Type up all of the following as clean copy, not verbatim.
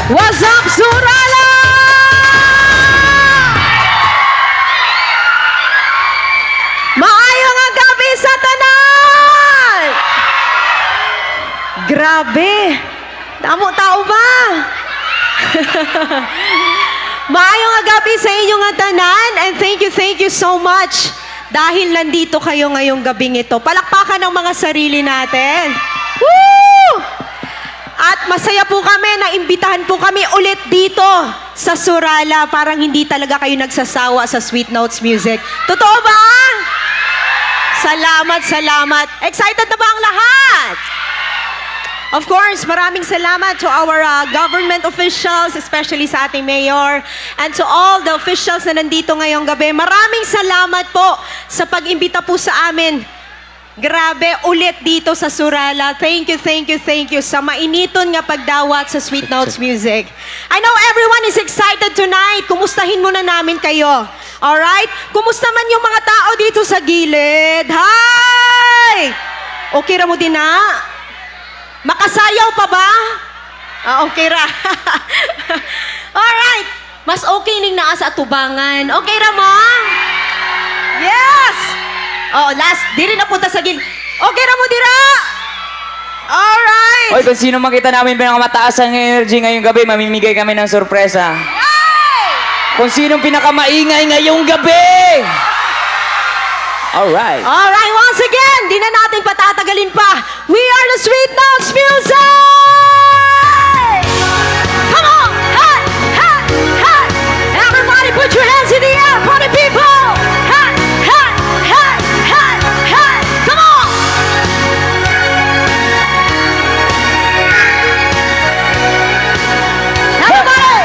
What's up, Surala? Maayong nga gabi sa tanan! Grabe! Damo tao ba? Maayong nga gabi sa inyong nga tanan and thank you so much dahil nandito kayo ngayong gabing ito. Palakpakan ang mga sarili natin. Woo! At masaya po kami na imbitahan po kami ulit dito sa Surala. Parang hindi talaga kayo nagsasawa sa Sweet Notes Music. Totoo ba? Salamat, salamat. Excited na ba ang lahat? Of course, maraming salamat to our government officials, especially sa ating mayor, and to all the officials na nandito ngayong gabi. Maraming salamat po sa pag-imbita po sa amin. Grabe, ulit dito sa Surala. Thank you sa mainiton nga pagdawat sa Sweet Notes Music. I know everyone is excited tonight. Kumustahin muna namin kayo. Alright? Kumusta man yung mga tao dito sa gilid? Hi! Okay ra mo din na? Makasayaw pa ba? Okay ra. Alright. Mas okay ning naa sa atubangan. Okay ra mo? Yes! Oh, last. Diri na punta sa gilid. Okay ra mo dira? Alright. Hoy, kung sino makita namin pinakamataas ang energy ngayong gabi, mamimigay kami ng sorpresa. Yay! Kung sinong pinakamaingay ngayong gabi! Alright. Alright, once again, di na natin patatagalin pa. We are the Sweet Notes Music! Come on! Hey! Hey! Hey! Everybody put your hands in the air, party people! Hey! Hey! Hey! Hey! Hey! Come on! Everybody!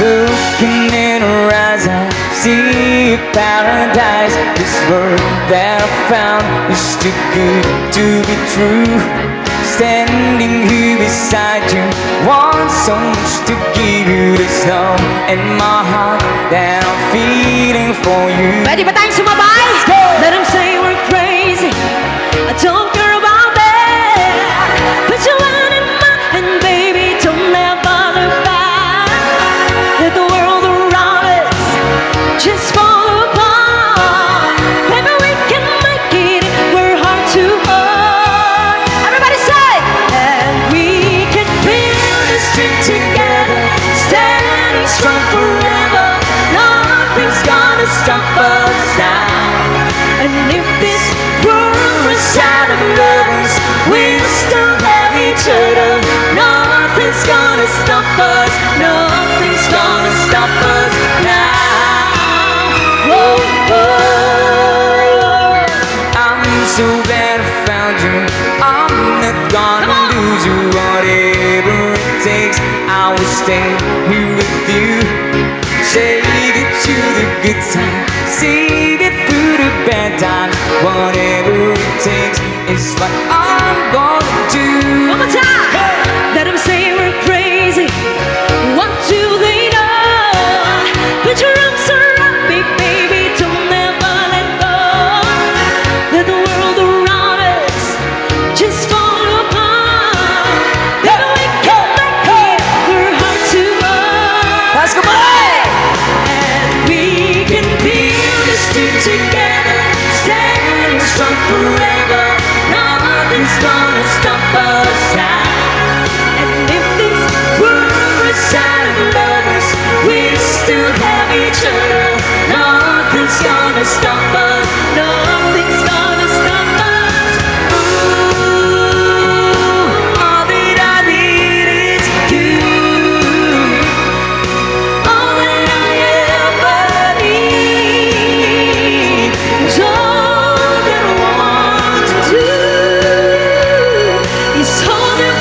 Looking in her eyes, I see paradise. This world that I found is too good to be true. Standing here beside you, want so much to give you this love and my heart that I'm feeling for you. Pwede ba tayong sumabay? Let them say we're crazy. I don't care about that. Put your hand in mine, baby, don't ever look back. Let the world around us just fall apart. Maybe we can make it if we're hard to hurt. Everybody say, and we can build this dream together, standing strong forever. Nothing's gonna stop us now. And if this world runs out of lovers, we'll still have each other. Nothing's gonna stop us. Nothing's gonna stop us now. Whoa, whoa. I'm so glad I found you. I'm not gonna lose you. Whatever it takes, I will stay here with you. Save it to the good time, save it through the bad times. Whatever it takes is what I'm gonna do. One more time. Let them say we're crazy. What do they know? Put your arms around me, baby. Don't ever let go. Let the world around us just fall apart. Maybe we can make it. We're hard to love. Let's go, boy! And we can build this dream together, standing strong forever. Nothing's gonna stop us now. And if this world runs out of lovers, we'll still have each other. Nothing's gonna stop us. Nothing's gonna stop us. Ooh, all that I need is you. All that I ever need is all that I want to do is hold you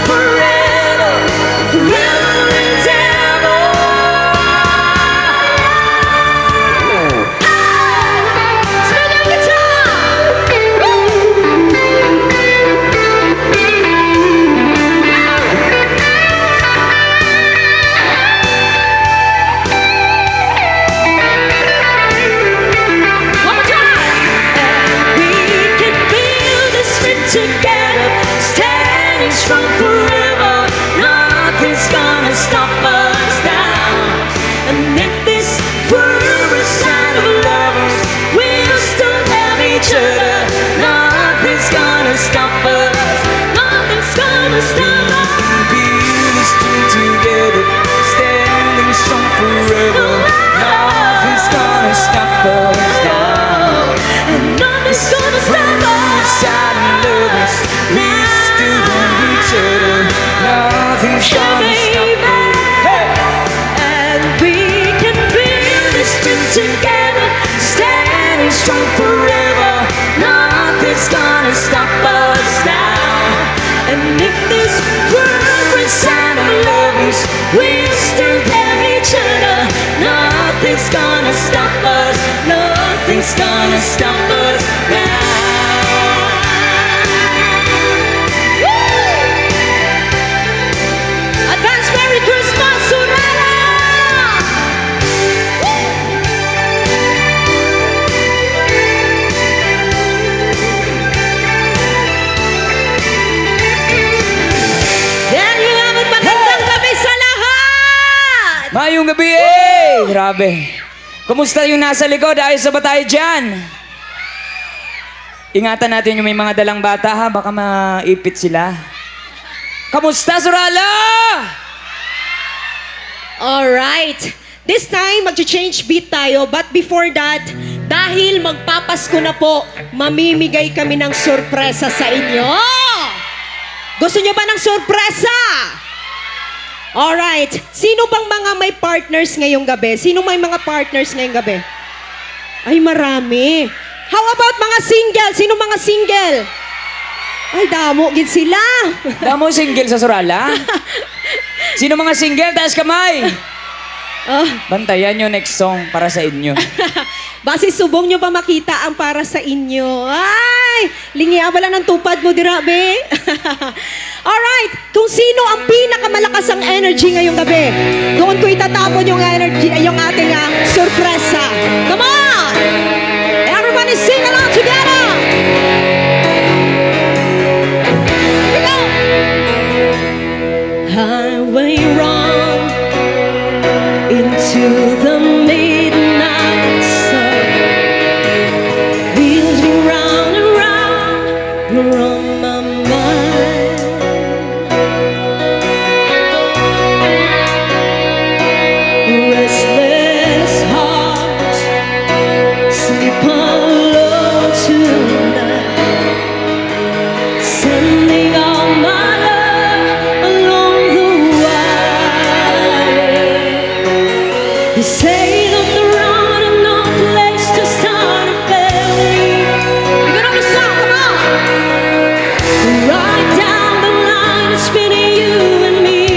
gonna stop us. Build this dream together, standing strong forever. Nothing's gonna stop us now. And nothing's gonna stop us. Sad and lovers, we still love each other. Nothing's gonna stop us. Hey! And we can build this dream together, standing strong forever. Nothing's gonna stop us now. And if this world runs out of lovers, we'll still have each other. Nothing's gonna stop us. Nothing's gonna stop us now. Advance Merry Christmas, Surala! There you have it, magandang gabi sa lahat! Mayong gabi eh! Grabe. Kumusta yung nasa likod? Ayos na ba tayo dyan? Ingatan natin yung may mga dalang bata ha. Baka maipit sila. Kamusta, Surala? Alright. This time, mag-change beat tayo. But before that, dahil magpapasko na po, mamimigay kami ng sorpresa sa inyo. Gusto nyo ba ng sorpresa? Alright. Sino bang mga may partners ngayong gabi? Sino may mga partners ngayong gabi? Ay, marami. How about mga single? Sino mga single? Ay, damo, gid sila. Damo single sa Surala? Sino mga single? Taas kamay! Oh. Bantayan yung next song para sa inyo. Base subong nyo ba makita ang para sa inyo? Ay! Lingiya wala ng tupad mo, dirabe. Alright, kung sino ang pinakamalakas ang energy ngayong gabi, doon ko itatapon yung energy, yung ating sorpresa. Come on! Everybody sing along together! Here we go! Highway run into the midnight sun. Wheels me round and round, you're on my mind. Restless heart, sleep alone tonight. Sending all my love along the way. You say that the road and no place to start a family. You got on the song, come on. Right down the line, it's been you and me.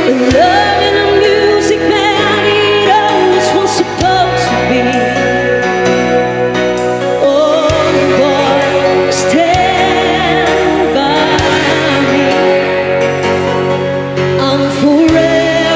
The love and the music that it always was supposed to be. Oh boy, stand by me. I'm forever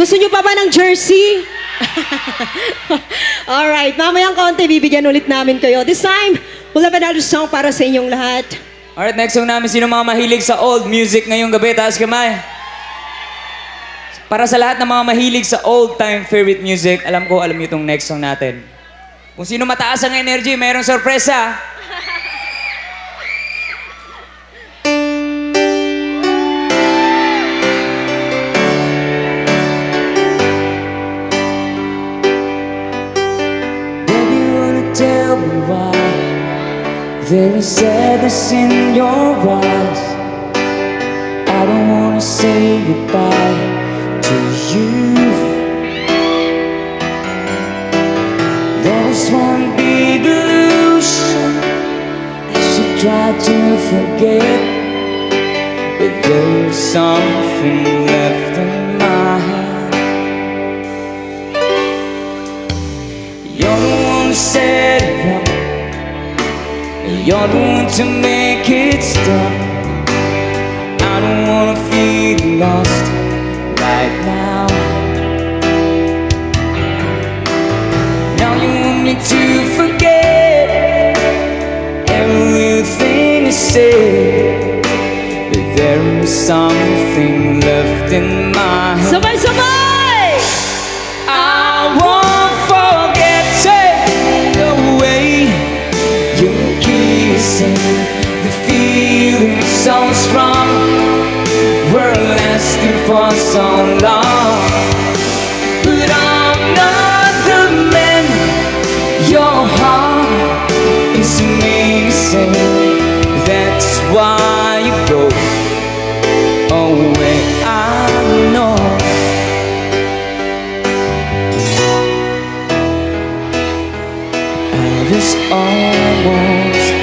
Gusto nyo pa ba ng jersey? Alright, mamayang konti, bibigyan ulit namin kayo. This time, we'll have another song para sa inyong lahat. Alright, next song namin. Sino mga mahilig sa old music ngayong gabi? Taas kamay. Para sa lahat ng mga mahilig sa old-time favorite music, alam ko, alam niyo itong next song natin. Kung sino mataas ang energy, mayroong sorpresa. Baby, wanna tell me why there is sadness in your eyes. I don't wanna say goodbye to you. There was one big illusion I should try to forget, but there is something left in my heart. You're the one who set it up, you're the one to make it stop. I don't wanna feel lost right now. Now you want me to forget everything you said, but there is something left in my heart. Sabay-sabay! I won't forget, take away your kissing, the feeling so strong, we're lasting for so long. But I'm not the man, your heart is amazing, that's why you go away, I know. I was almost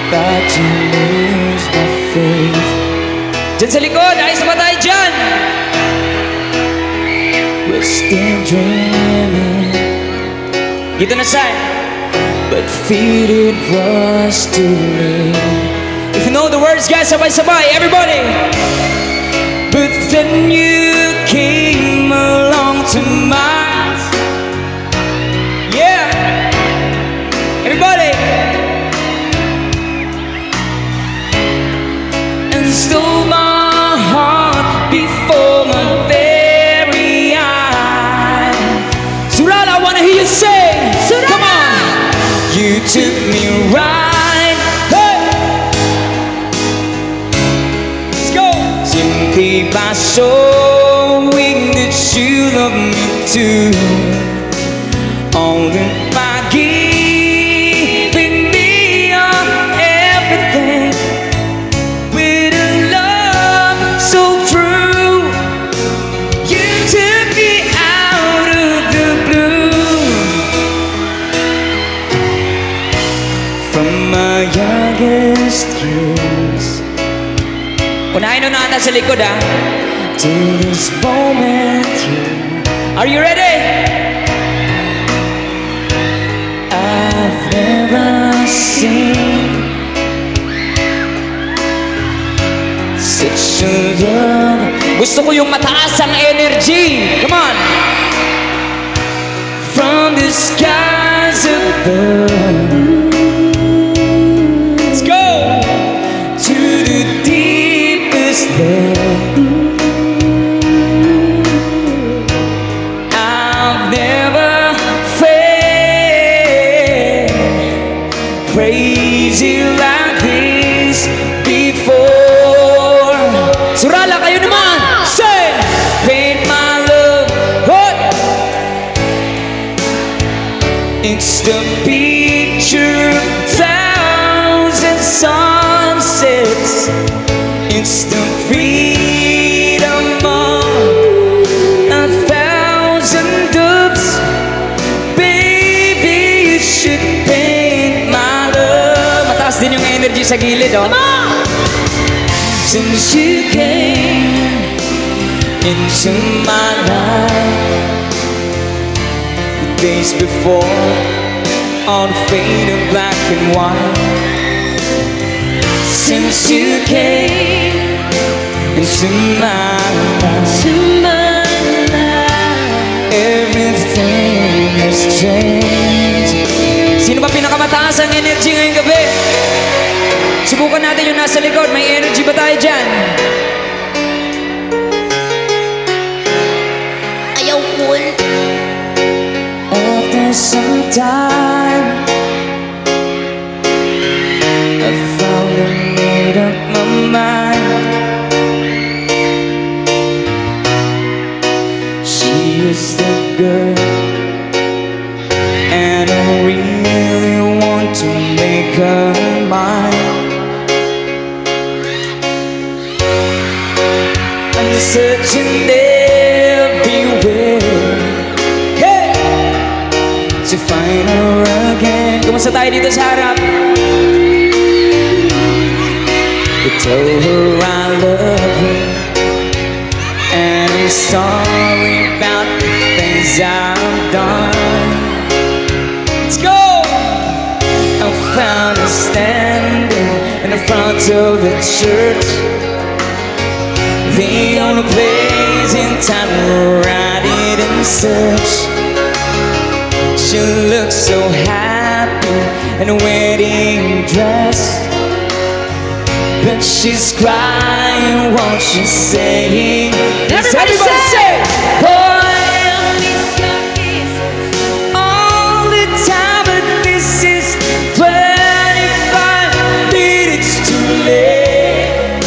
about to lose my faith. Diyan sa likod, ayos ba tayo dyan? We're still dreaming. Dito na side. But feared it was too late. If you know the words, guys, sabay-sabay, everybody. But then you came along to my, yeah, everybody, and stole my heart before my very eyes. Surala, I wanna hear you sing. Surala! Come on. You took me right. Hey. Let's go. Simply by showing that you love me too. Only by giving me your everything. With a love so true, you took me out of the blue. From my youngest years, unahin nyo na ata sa likod, ha? To this moment here. Are you ready? I've never seen such a love. Gusto ko yung mataas ang energy. Come on. From the skies above. Let's go. To the deepest depth. I've never felt crazy like this before. Surala, kayo naman! Say! Paint my love, what? It's the picture of thousand sunsets. It's the freedom of a thousand doves. Baby, you should paint my love. Mataas din yung energy sa gilid, oh. Since you came into my life, the days before all faded black and white. Since you came into my life. To my life. Everything has changed. Sino ba pinakamataas ang energy ngayong gabi? Subukan natin yung nasa likod. May energy ba tayo dyan? Ayaw cool. After some time, I finally made up my mind. She is the girl, and I really want to make her mine. I'm searching everywhere, hey, to find her again. Kumusta tayo dito sa harap? To tell her I love her, and I'm sorry about the things I've done. Let's go! I found her standing in the front of the church, the only place in town where I didn't search. She looks so happy in a wedding dress, but she's crying while she's saying, Everybody say, boy, I miss your kisses all the time, but this is 25 minutes too late.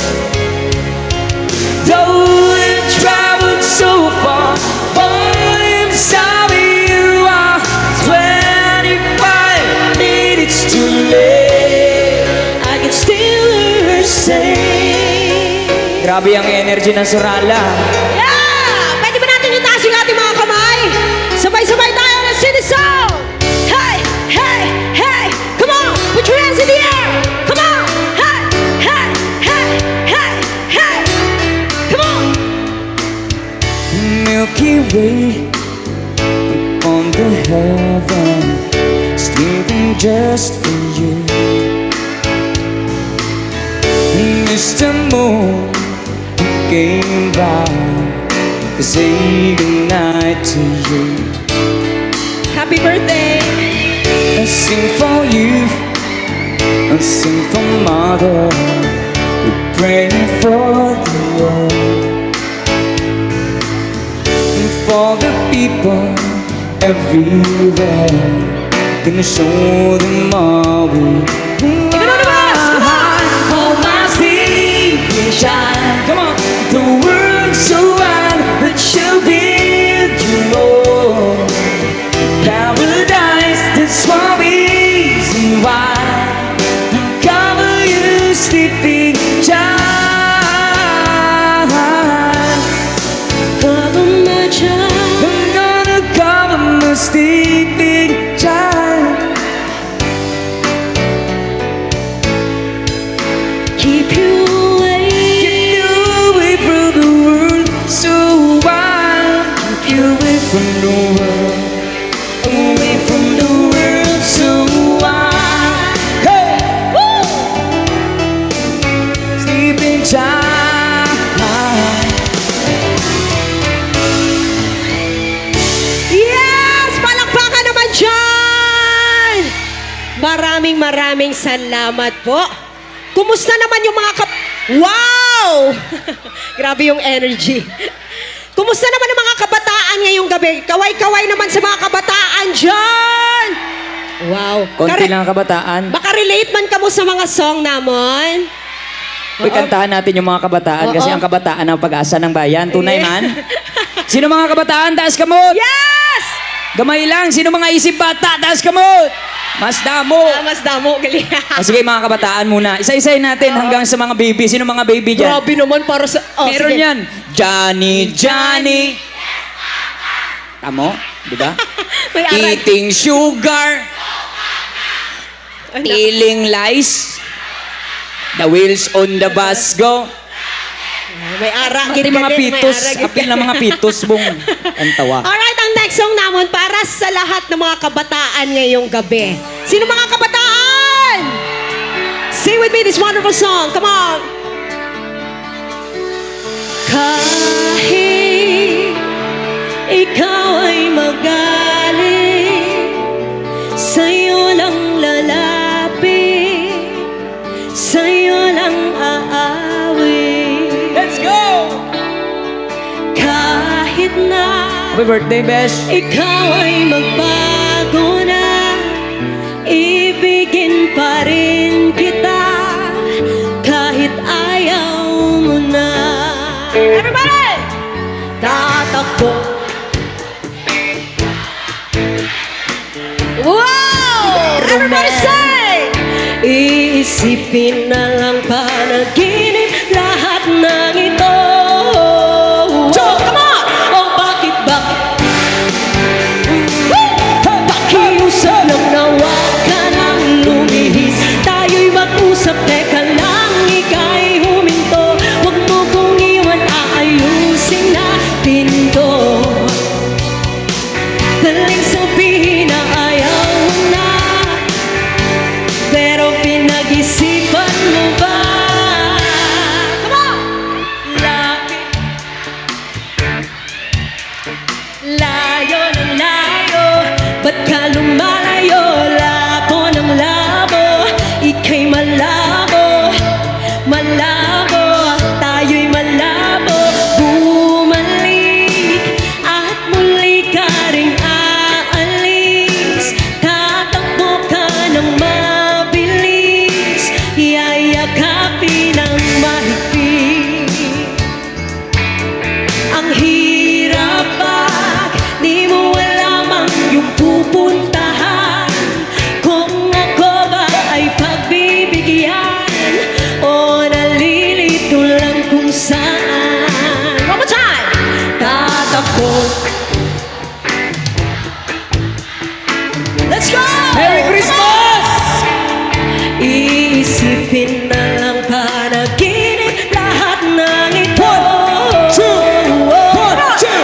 Though we've traveled so far, boy, I'm sorry you are 25 minutes too late. I can still hear her say. Grabe ang energy ng Surala. Yeah! Pwede ba natin itaas yung ating mga kamay? Sabay-sabay tayo ng city song! Hey! Hey! Hey! Come on! Put your hands in the air! Come on! Hey! Hey! Hey! Hey! Hey! Come on! Milky Way on the heaven, sleeping just for you. Mr. Moon came by to say goodnight to you. Happy birthday! I sing for you, I sing for Mother, we pray for the world, and for the people everywhere, gonna show them all we hold my sleeping shine. Come on, the world's so wide, but she'll build you more. Paradise, that's one reason why we cover you sleeping child. Cover my child. I'm gonna cover my sleeping child. Keep you away. Get you away from the world so wide. Keep you away from the world, away from the world so wide. Hey! Woo! Sleeping child. Yes! Palakpakan naman dyan! Maraming salamat po. Kumusta naman yung mga Wow! Grabe yung energy. Kumusta naman ang mga kabataan ngayong gabi? Kaway-kaway naman sa mga kabataan dyan! Wow. Konti lang ang kabataan. Baka relate man ka mo sa mga song namon. Uy, kantahan natin yung mga kabataan kasi Oo. ang kabataan ang pag-asa ng bayan. Tunay man. Sino mga kabataan? Taas kamot! Yes! Gamay lang. Sino mga isip bata? Taas kamot! Mas damo! Mas damo, galing. Sige mga kabataan muna. Isa-isayin natin hanggang sa mga baby. Sino mga baby dyan? Grabe naman para sa... Meron sige. yan. Johnny, Johnny. Tamo? Di ba? May aral. Eating sugar. Ano? Telling lies. The wheels on the bus go. May ara. Pati mga pitos. Apil na mga pitos bong. Ang tawa. Alright, ang next song naman para sa lahat ng mga kabataan ngayong gabi. Sino mga kabataan? Sing with me this wonderful song. Come on. Kahit ikaw ay magaling, sa'yo lang lalapit, sa'yo lang aawit. Let's go! Kahit na Happy birthday, Besh! ikaw ay magbago na, ibigin pa rin kita kahit ayaw mo na. Everybody! Tatakbo. Wow! Everybody say! Iisipin na lang panaginip lahat ng ito. Come on! Oh, bakit? Pakiusap lang na huwag ka nang lumihis. Tayo'y mag-usap, teka lang, ika'y huminto. Huwag mo kong iwan, aayusin natin to. Daling sabihin na ayaw mo na, pero pinag-isipan mo ba? Come on! Lapit, layo ng layo, ba't ka lumalayo? Labo ng labo, ika'y malabo, malabo, tayo'y malabo. Bumalik at muli ka ring aalis, tatakbo ka ng mabilis, yayakapin ang mahigpit. Ang hirap pag di mo alam ang iyong pupuntahan, kung ako ba ay pagbibigyan o nalilito lang kung saan. One more time! Tatakbo. Let's go! Merry Christmas! Iisipin na lang panaginip lahat ng ito.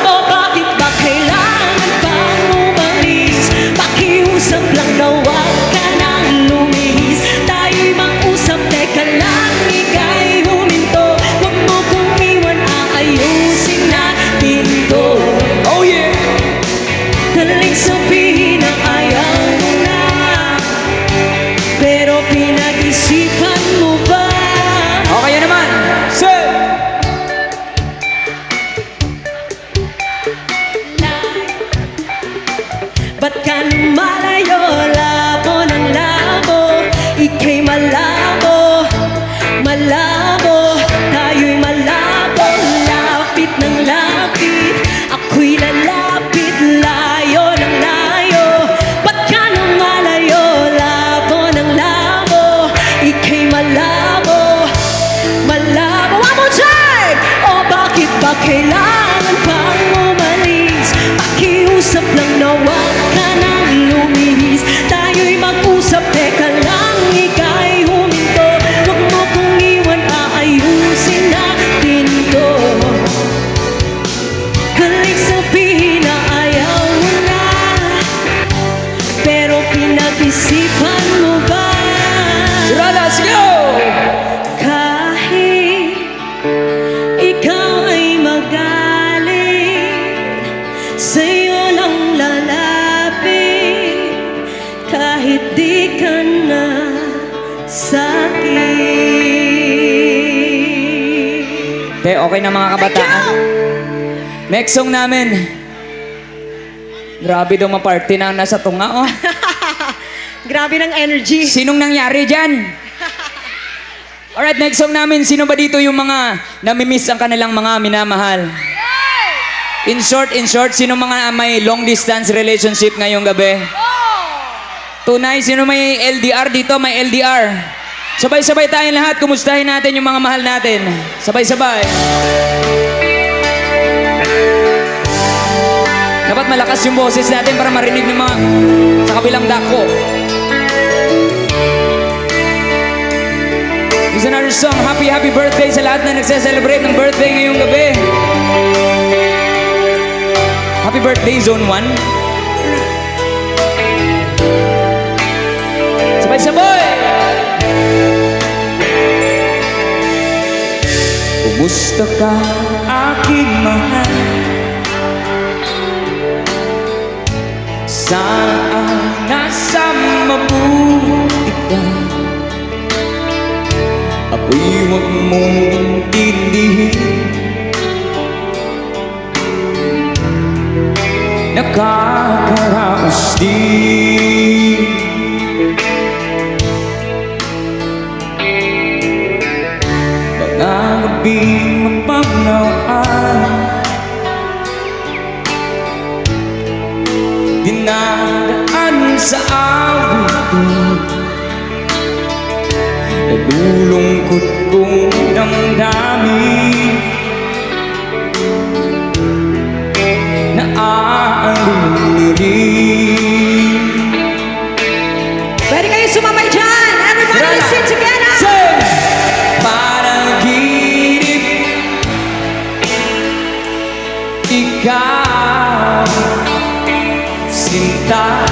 O bakit ba kailangan pang umalis? Pakiusap lang na huwag ka nang lumihis. Tayo'y mag-usap, teka lang, ika'y huminto. Huwag mo kong iwan, aayusin natin to. Oh yeah! Daling sabihin na ayaw mo na, pero pinag-isipan mo ba? Okay naman! Sir! Ba't ka lumalayo? Labo ng labo, ika'y malabo, malabo, tayo'y malabo. Lapit ng lapit, ako'y lalapit, layo ng layo. Ba't ka lumalayo? Labo ng labo, ika'y malabo, malabo. One more time! O bakit ba kailangan pang umalis? Pakiusap lang na huwag ka nang lumihis. Tayo'y mag-usap, teka lang, ika'y huminto. Huwag mo kong iwan, aayusin natin to. Galing sabihin na ayaw mo na, pero pinag-isipan mo ba? Let's go! Kahit ikaw ay magaling, sa'yo lang lalapit, kahit di ka na sakit. Okay na mga kabataan. Next song namin. Grabe daw maparty na nasa tunga, oh. Grabe ng energy. Sinong nangyari dyan? Alright, next song namin. Sino ba dito yung mga namimiss ang kanilang mga minamahal? In short, sino mga may long distance relationship ngayong gabi? Tunay, sino may LDR dito? May LDR. Sabay-sabay tayong lahat. Kumustahin natin yung mga mahal natin. Sabay-sabay. Dapat malakas yung boses natin para marinig ng mga sa kabilang dako. Here's another song. Happy, happy birthday sa lahat na nagse-celebrate ng birthday ngayong gabi. Happy birthday, Zone 1. Sabay-sabay! Kumusta ka, aking mahal. Sana ay nasa mabuti ka. Ako'y huwag mong intindihin. Nakakaraos din. Mga gabing mapagnawaan, dinadaan sa awit, nalulungkot kong damdamin, naaalilirin. Pwede kayo sumabay dyan. Everybody, let's sing together. Sing! Panaginip, ikaw, sinta.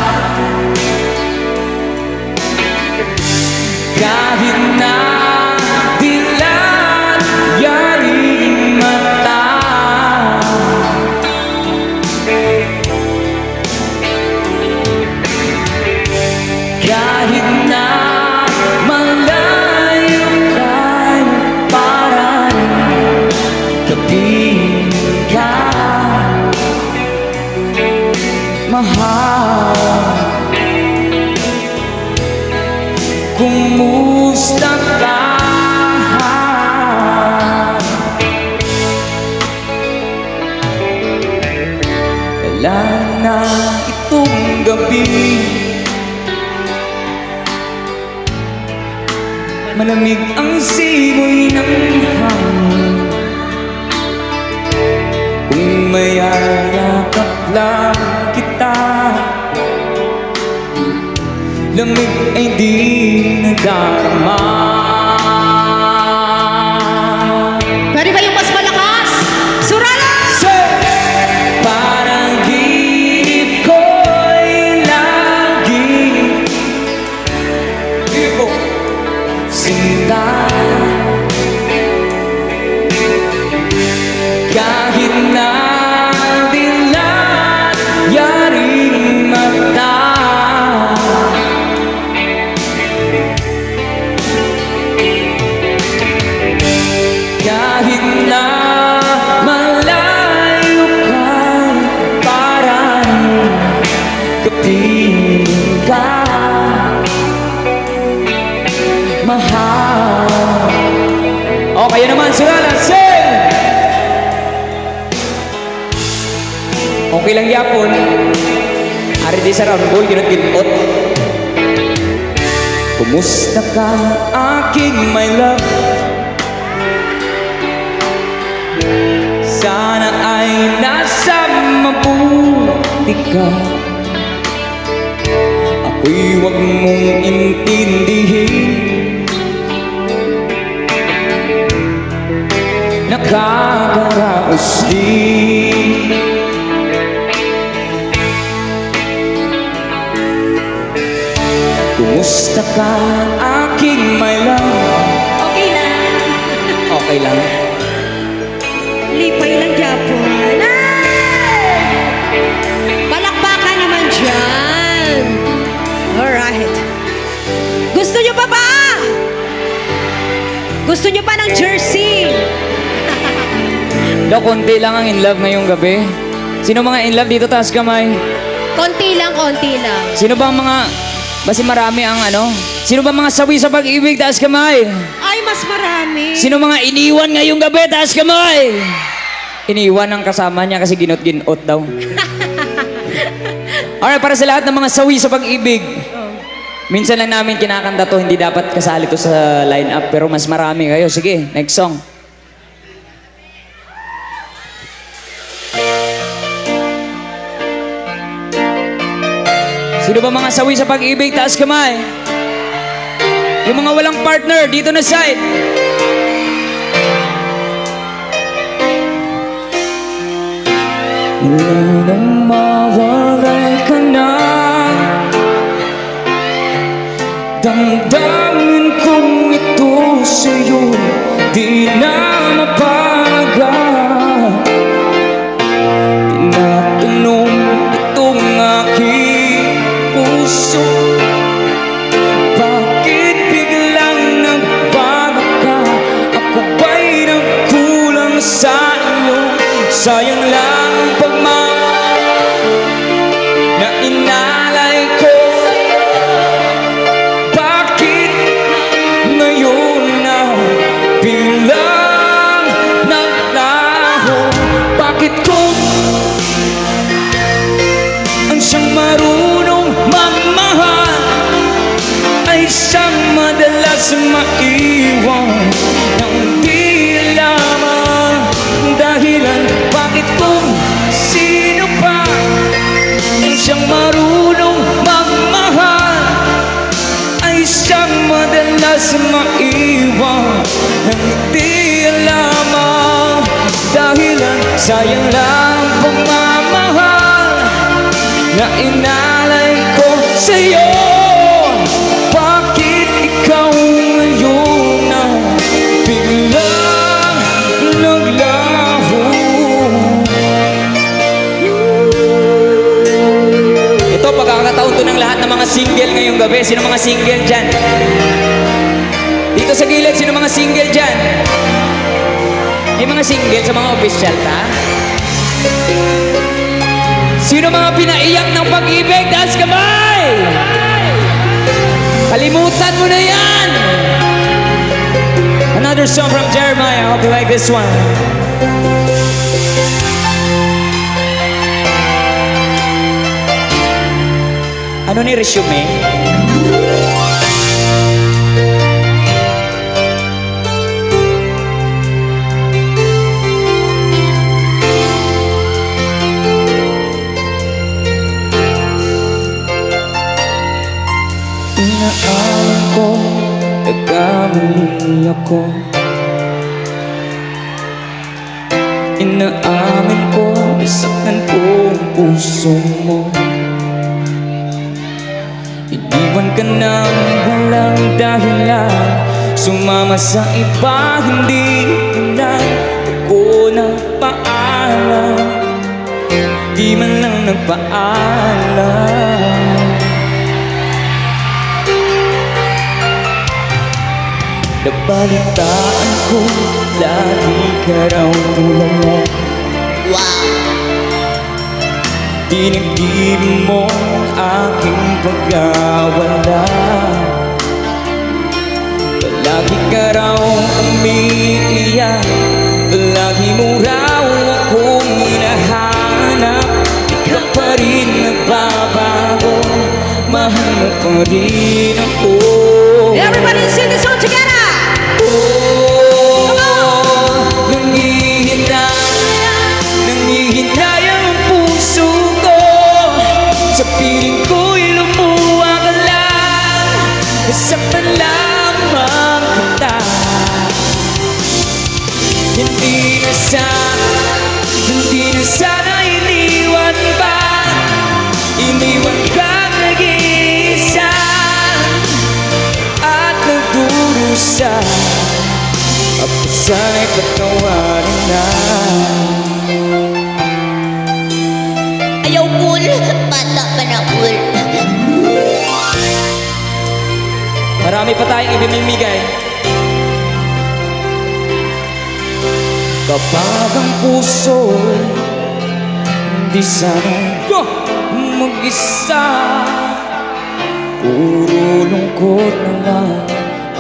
Kahit na dilat yaring mata, kahit na malayo kay parang kaping ka, mahal. Kumusta ka? Wala na itong gabi, malamig ang simoy ng hangin. Kung mayayakap lang kita, lamig ay di nadarama. Pwede ba yung mas malakas? Surala! Parang ginip ko'y laging sinta. Kahit na dilat yaring mata, kahit na malayo kay parang kaping ka, mahal. O, kayo naman, Surala, sing! Okay lang yapon. Ari di sa round boy, ginot-ginot. Kumusta ka, aking my love? Sana ay nasa mabuti ka. Ako'y huwag mong intindihin. Nakakaraos din. Kumusta ka, aking my love? Okay lang. Okay lang. Lipay lang yapon. Ay! Palakpakan naman dyan. Alright. Gusto nyo pa ba? Gusto nyo pa ng jersey? Do, konti lang ang in love ngayong gabi. Sino mga in love dito, taas kamay? Konti lang, konti lang. Sino bang mga, basi marami ang ano? Sino ba mga sawi sa pag-ibig, taas kamay? Ay, mas marami. Sino mga iniwan ngayong gabi, taas kamay? Iniwan ang kasama niya kasi ginot-ginot daw. Alright, para sa lahat ng mga sawi sa pag-ibig. Minsan lang namin kinakanta to, hindi dapat kasali to sa line-up, pero mas marami kayo. Sige, next song. Sino ba mga sawi sa pag-ibig? Taas kamay. Yung mga walang partner, dito na side. Wala nang mawalay ka na. Damdamin kong ito sa'yo di na mapaga. maiwan nang di lamang dahilan bakit kung sino pa ang siyang marunong magmahal ay siyang madalas maiwan nang di lamang dahilan sayang lang pagmamahal na inalay ko sa'yo. Bakit ikaw ngayon na biglang naglaho? Ito, pagkakataon to ng lahat ng mga single ngayong gabi. Sino mga single dyan? Dito sa gilid, sino mga single dyan? Yung mga single sa mga official, ta? Sino mga pinaiyak ng pag-ibig? Taas kamay! Kalimutan mo na yan! Another song from Jeremiah. I hope you like this one. Ano ni resume? Inaalam ko, nagkamali ako. Inaamin ko, nasaktan ko ang puso mo. Iniwan ka nang walang dahilan, sumama sa iba, hindi na ako nagpaalam. Di man lang nagpaalam. Nabalitaan ko, lagi ka raw tulala. Wow! Dinigdig mo aking pagkawala. Palagi ka raw umiiyak, palagi mo raw akong hinahanap. Di ka pa rin nagbabago, mahal mo pa rin ako. Everybody sing this song together! Nangihinay ang puso ko, sa piling ko'y lumuha ka lang, kasapan lamang kita. Hindi na sana iniwan pa, iniwan kang nag-iisa at nagdurusa. At sana'y patawarin na. Ayaw cool, bata pa na cool. Marami pa tayong ibimimigay. Kapag ang puso'y hindi sana mag-isa, puro lungkot na lang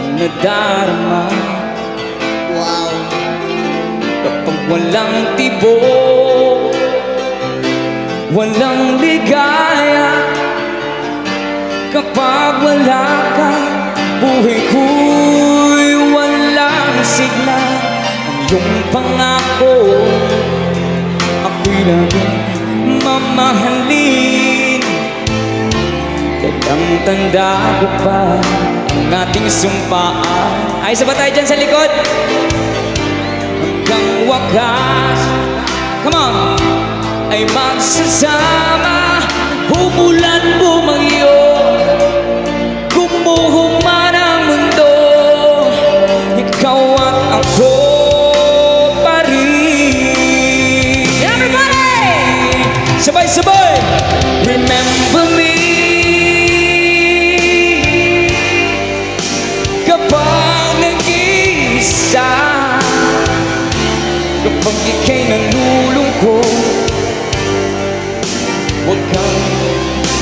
ang nadarama. Wow! Kapag walang tibok, walang ligaya, kapag wala ka, buhay ko'y walang sigla. Ang iyong pangako, ako'y laging mamahalin. Tandang-tanda ko pa ang ating sumpaan. Ay, isa ba tayo dyan sa likod? Hanggang wakas, come on, ay magsasama. Humulan bumagyo, gumuho man ang mundo, ikaw at ako pa rin. Everybody! Sabay-sabay! Remember me kapag nag-iisa, kapag ika'y nalulungkot, huwag kang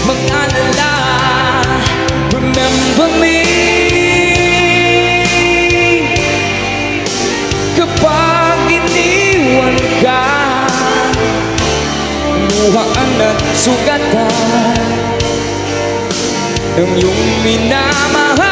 mag-alala. Remember me kapag iniwan ka, luhaan at sugatan ng iyong minamahal.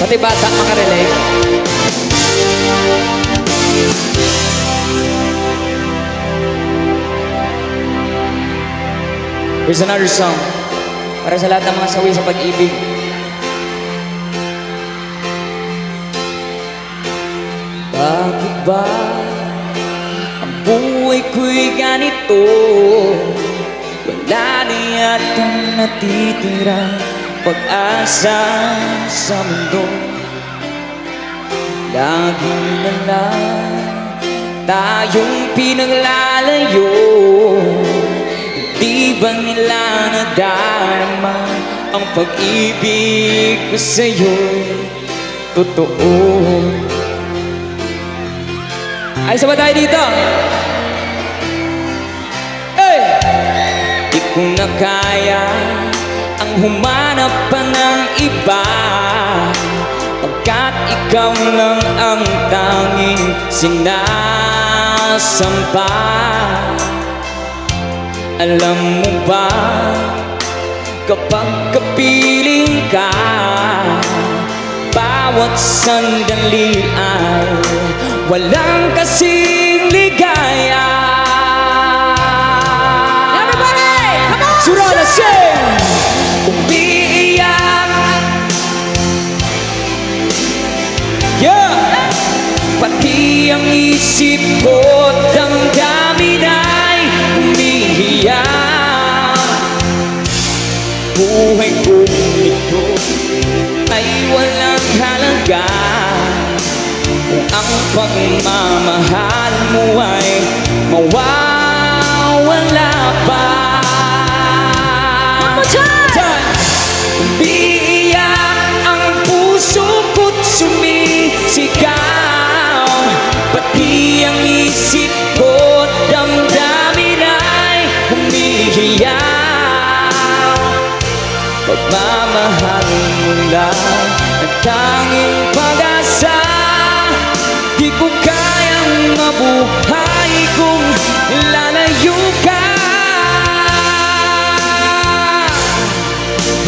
Pati bata makarelate. Here's another song para sa lahat ng mga sawi sa pag-ibig. Bakit ba ang buhay ko'y ganito? Wala na yatang natitira pag-asa sa mundo. Lagi na lang tayong pinaglalayo. Di ba nila nadarama ang pag-ibig ko sa'yo'y totoo? Ay, sabay tayo dito! Hey! Di ko na kaya ang humanap pa ng iba, pagkat ikaw lang ang tanging sinasampa. Alam mo ba, kapag kapiling ka, bawat sandali ay walang kasing ligaya. Everybody, come on! Surala sing! Umiiyak, yeah! Pati ang isip ko, damdamin ay umiiyak. Buhay ko ito ay walang halaga kung ang pagmamahal mo ay mawawala pa. One more time! Umiiyak ang puso ko't sumisigaw, pati ang isip ko't damdamin ay humihiyaw. Pagmamahal mo lang ang tanging pag-asa. Di ko kayang mabuhay kung lalayo ka.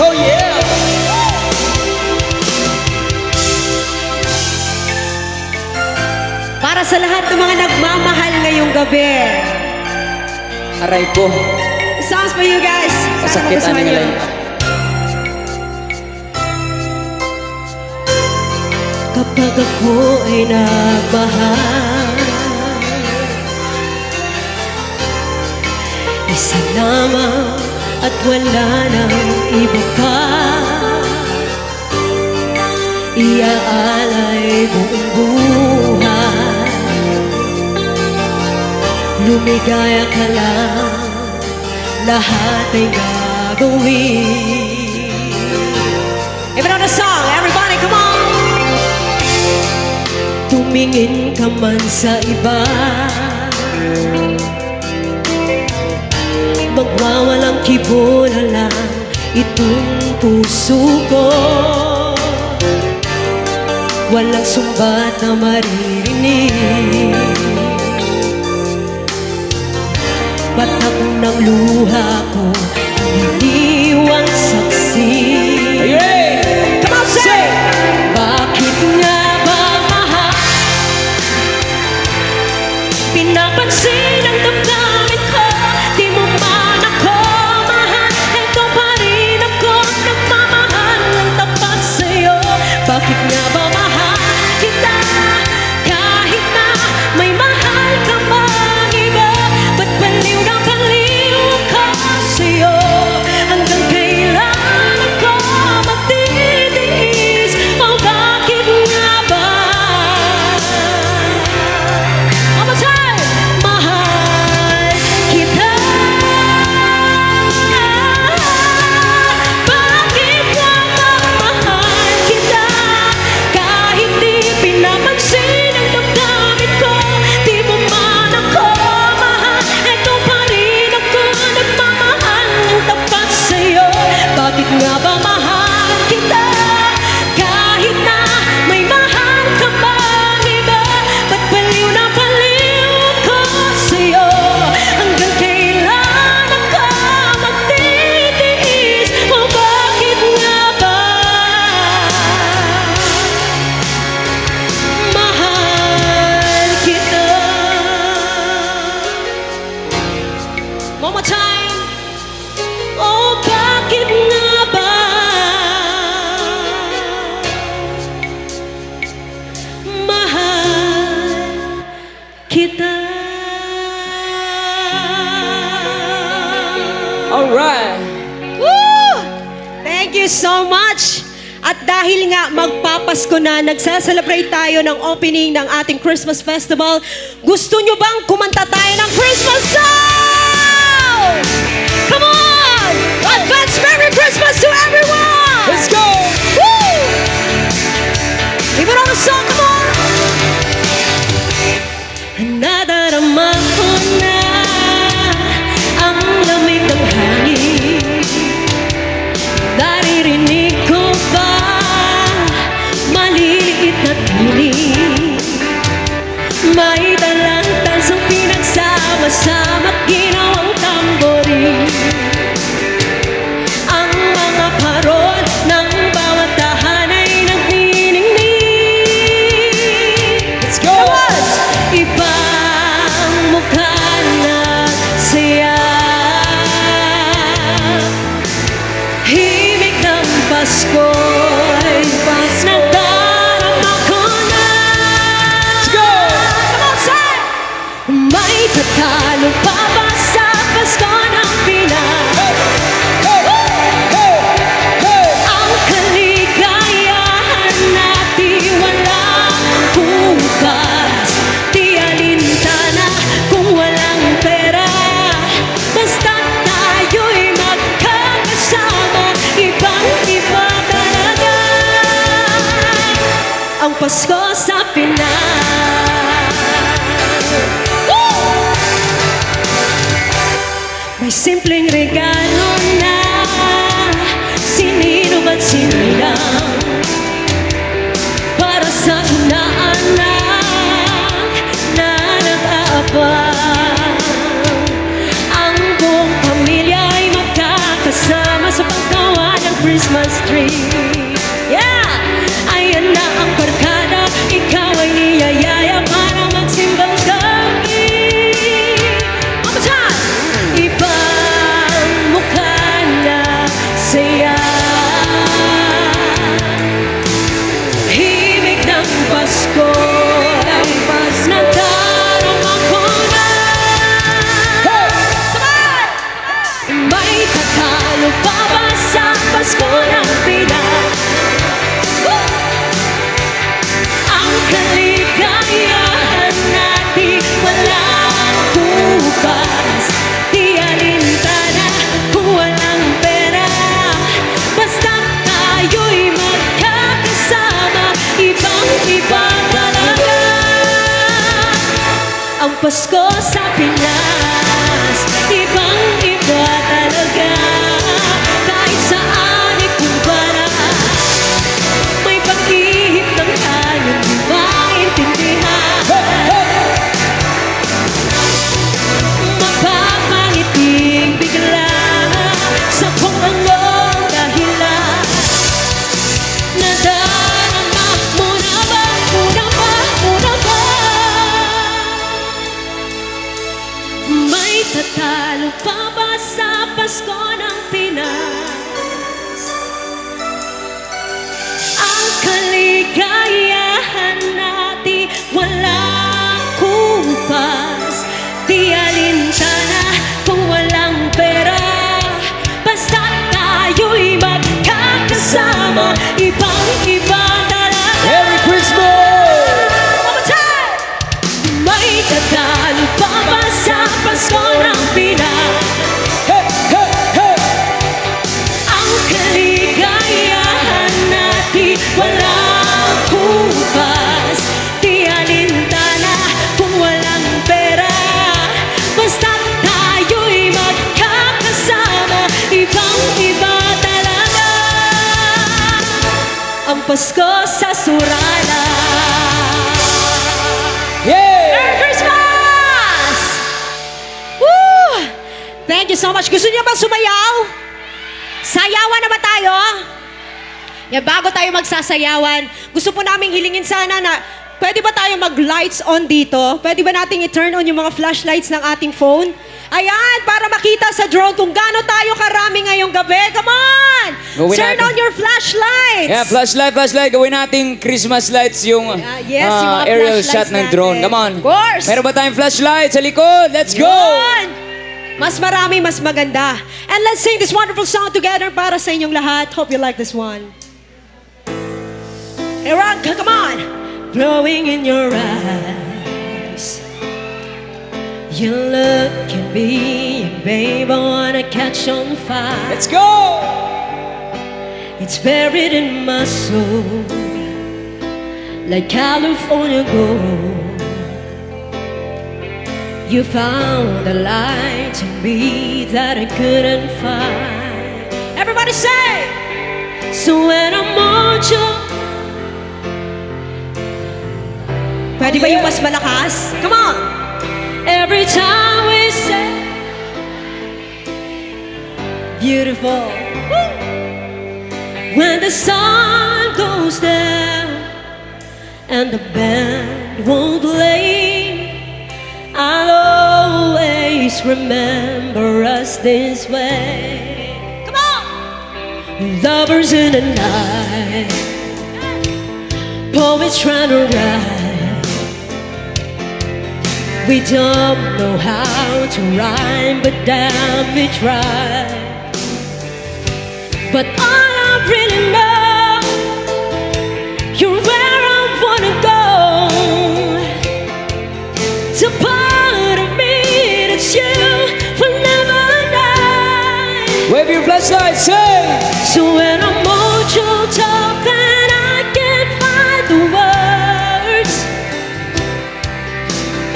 Oh yeah! Para sa lahat ng mga nagmamahal ngayong gabi. Aray ko, Songs for you guys. Sana masakit magustuhan ang nyo. nilay. Kapag ako ay nagmahal, isa lamang at wala nang iba pa. Iaalay buong buhay, lumigaya ka lang, lahat ay gagawin. Even on the song, everybody, come on! Tumingin ka man sa iba, magwawalang kibo na lang itong puso ko. Walang sumbat na maririnig, patak ng luha ko ang iniwang saksi. Hey! Come on, say! Bakit nga ba mahal? Pinapansin ang damdamin ko, di mo man ako mahal. Ito pa rin ako, nagmamahal ng tapat sa'yo. Bakit nga ba mahal kita? Kahit na may mahal ka mang iba, ba't baliw na baliw ako sa'yo? Hanggang kailan ako you so much. At dahil nga magpapasko na, nagsa-celebrate tayo ng opening ng ating Christmas Festival, gusto nyo bang kumanta tayo ng Christmas song? Come on! Advance Merry Christmas to everyone! Let's go! Woo! Give it on the song, come on! Nadarama ko na ang lamig ng hangin. Naririnig ko ba maliliit na tinig? May dalang tansang pinagsama-sama ginawang tamborin. Ang mga parol ng bawat tahanay nagniningning. Let's go! Ibang mukha na siya. Himig ng Pasko'y nadarama ko na. Let's go! Come on, say! May tatalo pa ba sa Pasko ng Pinas? Hey! Hey! Hey! Ang kaligayahan natin walang bukas. Di alintana kung walang pera. Basta't tayo'y magkakasama. Ibang-iba talaga ang Pasko sa Pinas. Woo! May simpleng regalo na sininong at sinilang para sa inaanak na nag-aabang. Ang buong pamilya ay magkakasama sa paggawa ng Christmas tree. Yeah! Ayan na ang barkada, ikaw ay niyayaya para magsimbang gabi. One more time! Ibang mukha na siya. Himig ng Pasko, nadarama ko na. Sabay! May tatalo pa ba sa Pasko ng Pinas? Woo! Ang kaligayahan natin walang bukas. Di alintana kung walang pera. Basta tayo'y magkakasama. Ibang-iba talaga ang Pasko sa Pinas. Ibang-iba talaga. Kahit saan ikumpara, may pag-ihip ng kanyang di maintindihan. Mapapangiting bigla sa kung anong dahilan. Nadarama mo na ba? Muna ba? Muna ba? May tatalo pa ba sa Pasko ng Pinas? Ang kaligayahan natin walang kupas. Di alintana kung walang pera. Basta tayo'y magkakasama. Ibang-iba talaga. Merry Christmas! One more time! May tatalo pa ba sa Pasko ng Pinas? Hey! Hey! Hey! Ang kaligayahan natin walang kupas. Di alintana kung walang pera. Basta tayo'y magkakasama. Ibang-iba talaga ang Pasko sa Surala. Yeah! Merry Christmas! Woo! Thank you so much. Gusto niyo ba sumayaw? Sayawan na ba tayo? Yeah, bago tayo magsasayawan, gusto po naming hilingin sana na pwede ba tayo mag-lights on dito? Pwede ba nating i-turn on yung mga flashlights ng ating phone? Ayan, para makita sa drone kung gaano tayo karami ngayong gabi. Come on! Gawin Turn natin. on your flashlights! Yeah, flashlight. Gawin nating Christmas lights yung Yes, yung mga aerial flashlights shot ng drone. natin. Come on. Of course. Meron ba tayong flashlight sa likod? Let's go! Yun! Mas marami, mas maganda. And let's sing this wonderful song together para sa inyong lahat. Hope you like this one. Hey, Ron, come on! Glowing in your eyes. You look at me, and babe, I wanna catch on fire. Let's go! It's buried in my soul, like California gold. You found a light in me that I couldn't find. Everybody say! So when I'm on you, pwede ba yung mas malakas? Come on! Every time we say beautiful. Woo! When the sun goes down and the band won't play, I'll always remember us this way. Come on! Lovers in the night, poets trying to write. We don't know how to rhyme, but damn, we try. But all I really know, you're where I wanna go. It's a part of me that's you will never die. Wave your flashlight, say! So when I'm all choked up and I can't find the words,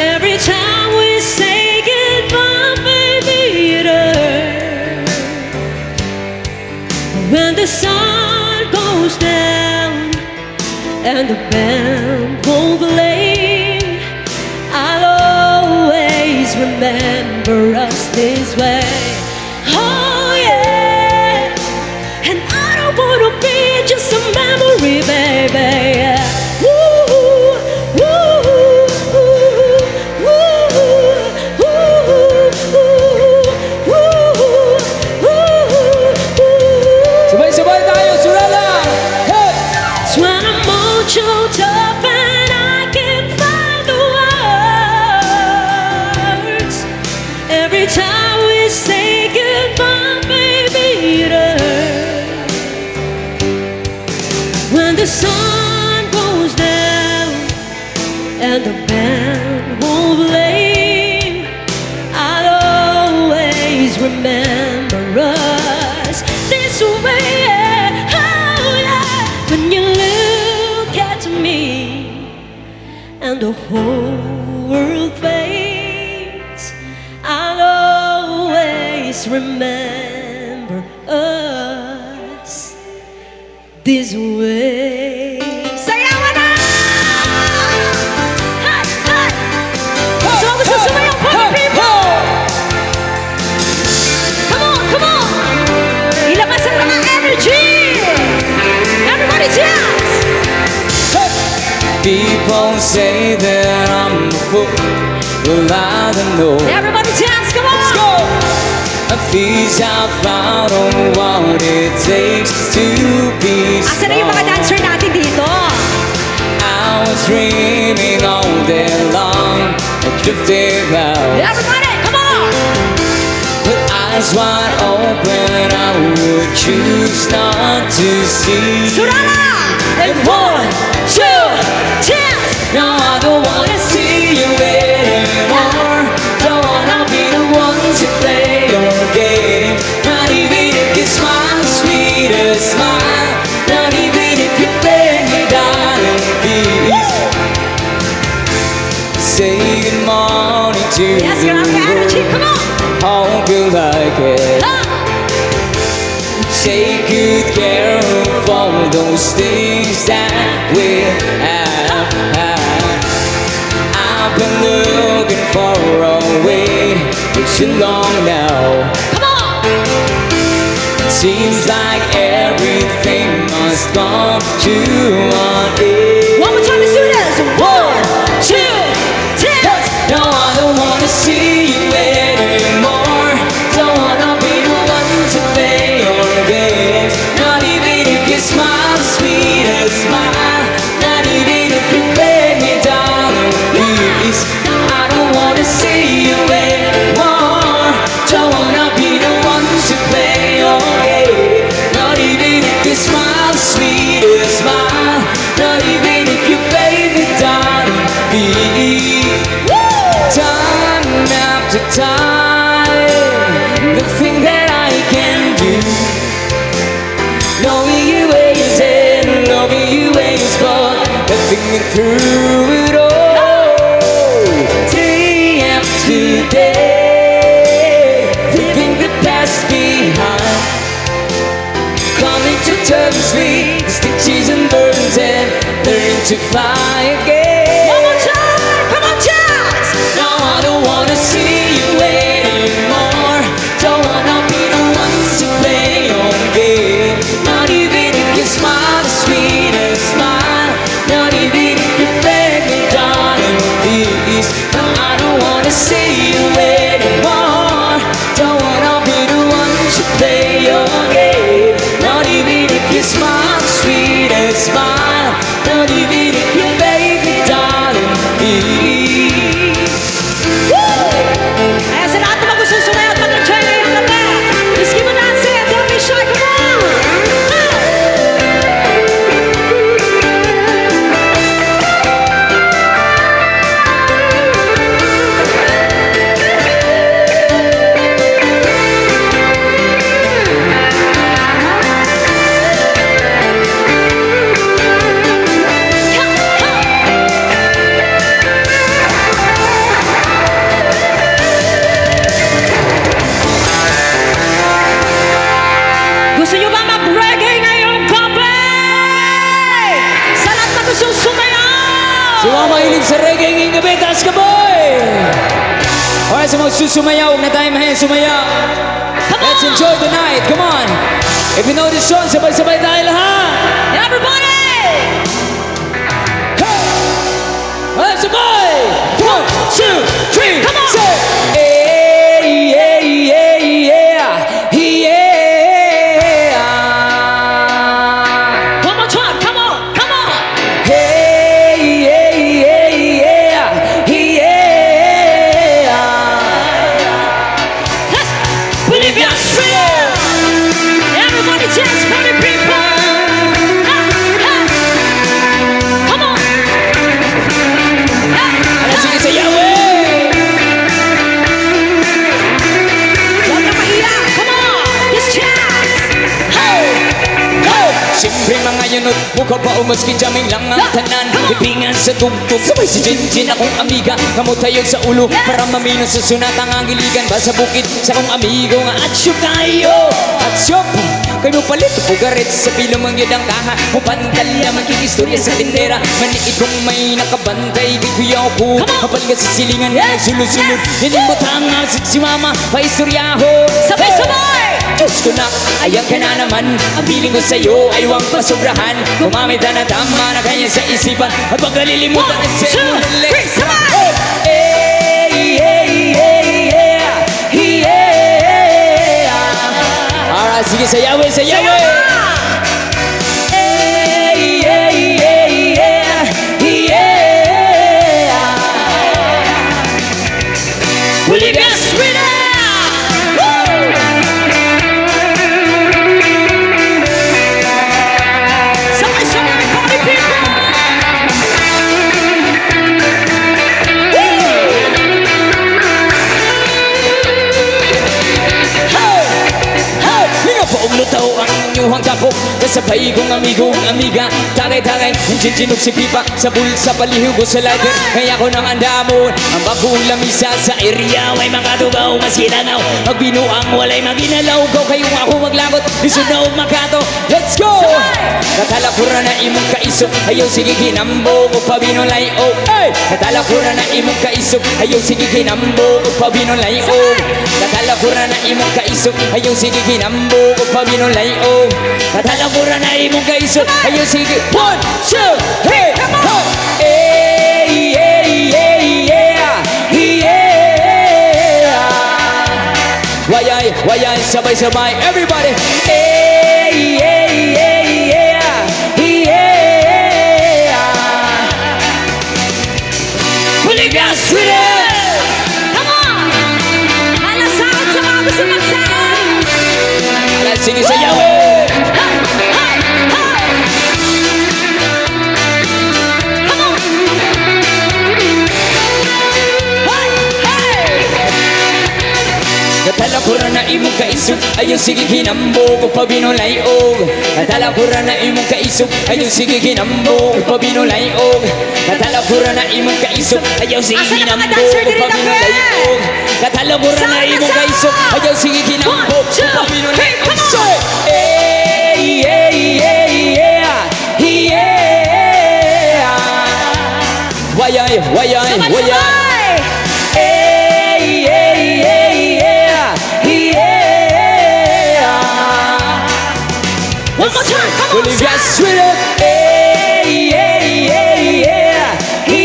every time we say goodbye, baby, it hurts. When the sun goes down and the band won't play, I'll always remember us this way. Oh yeah, and I don't wanna be just a memory, baby. Woo, woo, woo, woo, woo, woo, woo. Sabay-sabay tayo, sulala! Hey! It's when I'm all choked up and I can't find the words. Every time we say goodbye, baby, it hurts. When the sun goes down and the band won't play, I'll always remember us this way. Oh yeah, when you look at me and the whole world fades, I'll always remember us this way. Sayawan na! Hey, hey! So gusto sumayaw po ni people! Come on, come on! Ilabas ang mga energy! Everybody dance! People say that I'm a fool, well I don't know. Everybody dance, come on! Let's go! At least I found out what it takes to be Asa na yung mga strong. dancer natin dito? I was dreaming all day long and drifting out. Everybody, come on! With eyes wide open, I would choose not to see. Surala! And 1, 2, dance! No, I don't wanna see you anymore. Don't wanna be the one to play your game. Not even if you smile the sweetest smile. Not even if you beg me, darling, please. Say good morning to Yes, the get up the energy, come world. on! Hope you like it. Ah! Take good care of all those things that we have. I've been looking for a way for too long now. Come on! Seems like everything must come to an end. One more time, let's do this! 1, 2, dance! No, I don't wanna see you anymore. Don't wanna be the one to play your games. Not even if you smile the sweetest smile. Not even if you beg me, darling, please. I don't wanna see you anymore. Don't singing through it all. Day after day, leaving the past behind. Coming to terms with the stitches and burns and learning to fly again. One more time, come on, Jazz. No, I don't wanna see you anymore. Don't wanna be the ones to play your game. Not even if you smile the sweetest smile. Not even if you beg me, darling, please. No, I don't wanna see you anymore. Don't wanna be the ones to play your game. Not even if you smile the sweetest smile. Not even if you beg me, darling, please. Kaya sa lahat naman gusto sumayaw at mag-enjoy ngayong gabi, please keep on dancing. Don't be shy, come on. Gusto nyo ba mag-reggae ngayong gabi? Sa lahat na gusto sumayaw! Sa mga mahilig sa reggae ngayong gabi, taas ka boy! Alright, sa mga susumayaw, huwag na tayo mahilig sumayaw. Come on! Let's enjoy the night, come on! If you know this song, sabay-sabay tayo lahat! Everybody! Let's boy! 1, 2, 3, Come on! say! Hey, yeah, yeah, yeah, yeah. One more time, come on, come on! Hey, yeah, yeah, yeah, yeah. Bolivian Street! Everybody dance, party people! Come on! Ano, sige, sayaw eh! Huwag na maiyak! Come on! This chance! Siyempre mga yunod, mukha pa umaskin jaming lang ang tanan. Ipingan sa tugtog, sabay si Jinjin akong amiga. Kamutayog sa ulo, para mamino sa sunat ang angiligan. Ba sa bukid, sa kong amigo nga atsyo kayo. Atsyo, kayo palit, pugaret sa pilo mang yun ang kaha. Mupantalya, magkikistorya sa tindera. Maniid kong may nakabantay, kikuyaw ko. Kapal ka sa silingan, nagsulod-sulod. Ninimot ang asit si mama, paistoryaho. Sabay-sabay! Diyos ko na, ayan ka na naman. Ang feeling ko sa'yo ay huwag pasobrahan. Gumamit na ng tama na kanya sa isipan. At pag nalilimutan at sa'yo mo ulit. sabay! Hey, hey, hey, yeah, yeah. Alright, sige, sayawin, sayawin. Hey, hey, hey, yeah, yeah. Bolivian Street! Sabay-sabay, party people! Lingaw pa umlutaw ang inyong tapo. Kasabay kong amigo, amiga. Tagay-tagay, ang chinchinog si pipa. Sa bulsa palihog ko sa lighter. Kaya ko nang andamon. Ang babuong lamisa sa area. May mga tugaw, masinanaw. Magbinuang walay maginalaw ko. Kayong ako maglagot, isunaw makato. Let's go! Katala ko na imong kaisok. Ayaw sige kinambo ko pabinolay o. Hey! Katala ko na imong kaisok. Ayaw sige kinambo ko pabinolay o. Katala ko na imong kaisok. Ayaw sige kinambo ko pabinolay o. Katala ko na imong kaisok. Ayaw sige. 1, 2, hey! Hey, hey, hey, yeah, yeah. Wayay, sabay-sabay, everybody. Hey, hey, hey, yeah, yeah. Bolivian Street! Come on! Malasakot sa mga gusto magsayaw! Let's sing it, sayawin! Hey! Hey! Hey! Come on! Hey! Hey! Katala ko na imong kaisok. kaisog, ayaw sige kinambog, pabinulaog. Natalapura na imong kaisog, ayaw sige kinambog, pabinulaog. Natalapura na imong kaisog, ayaw sige Asan ang mga kinambog, dancer diri na, pabinulaog. Natalapura na imong kaisog, ayaw sige kinambog, 1, 2, 3, pabinulaog. come on! Say, yeah, yeah, yeah, yeah. Wayay, wayay, wayay. One more time, come on, Olivia shout! Sweeter. Hey, yeah, yeah, yeah, yeah.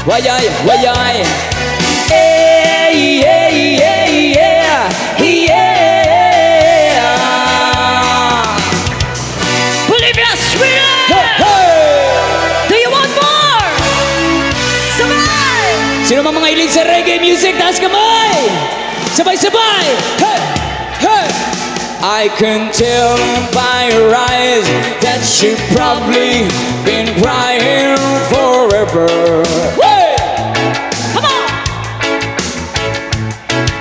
Wayay, wayay. Hey, yeah, yeah, yeah, yeah. Olivia Sweeter! Hey, hey. Do you want more? Sabay! Sino mang mga hilig sa reggae music? Taas kamay! Sabay-sabay! Hey! Hey! I can tell by your eyes that you've probably been crying forever. Hey! Come on!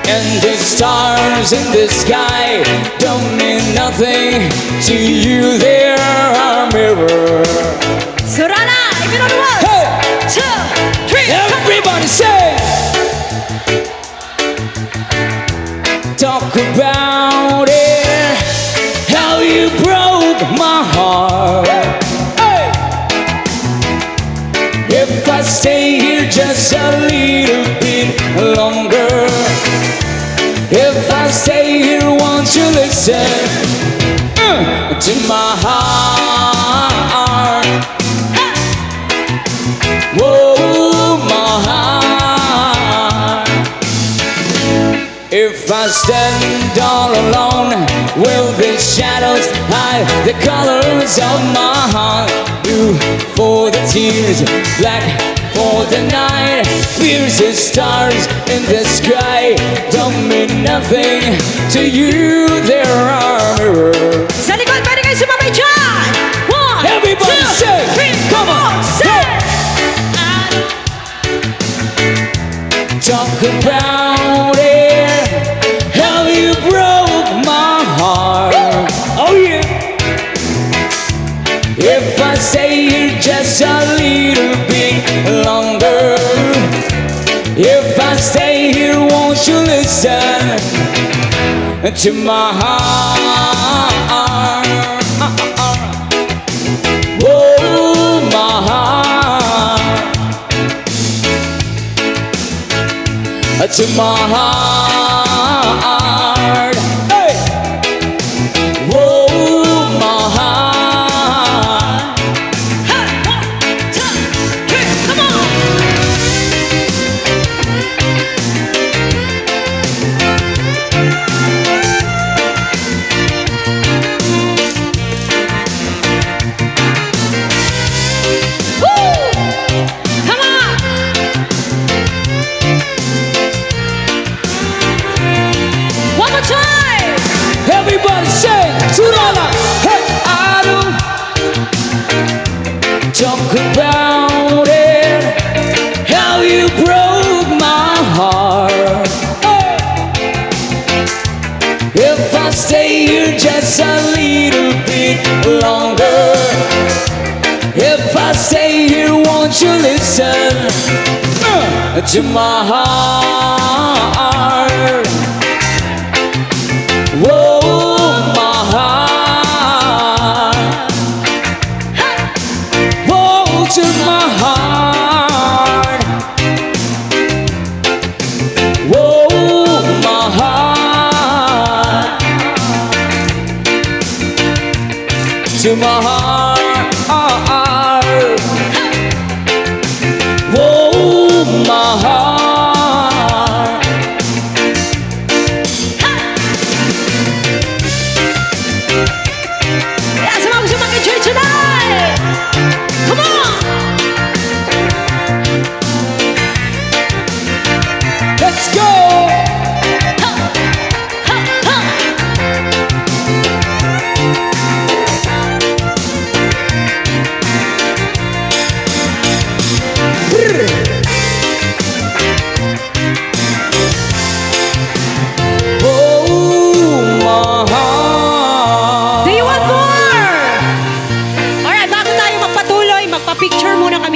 And the stars in the sky don't mean nothing to you, they are a mirror. Surana, if you know the words. Hey! 2, 3, Everybody say! Talk about it, how you broke my heart. Hey! If I stay here just a little bit longer, if I stay here, won't you listen to my heart? Whoa, my heart. If I stand all alone, will the shadows hide the colors of my heart? Blue for the tears, black for the night. Fierce as stars in the sky don't mean nothing to you, there are mirrors. Sa likod, pwede kayo sumabay dyan! 1, Everybody 2, say, 3, come on, say! talk about it, how you broke my heart. Oh yeah. If I stay here just a little bit longer, if I stay here, won't you listen to my heart? Oh, my heart. To my heart. Hey! Whoa, my heart. Hey, 1, 2, 3, come on! Woo! Come on! One more time! Everybody say, Surala. Hey, I don't talk about it, how you broke my heart. Hey. If I stay here just a little bit longer, if I stay here, won't you listen to my heart? Whoa, my heart. Whoa, to my heart. Whoa, my heart. To my heart. Whoa, my heart. Yeah, sama gusto mag-enjoy tonight! Come on! Let's go! Ha! Ha! Ha!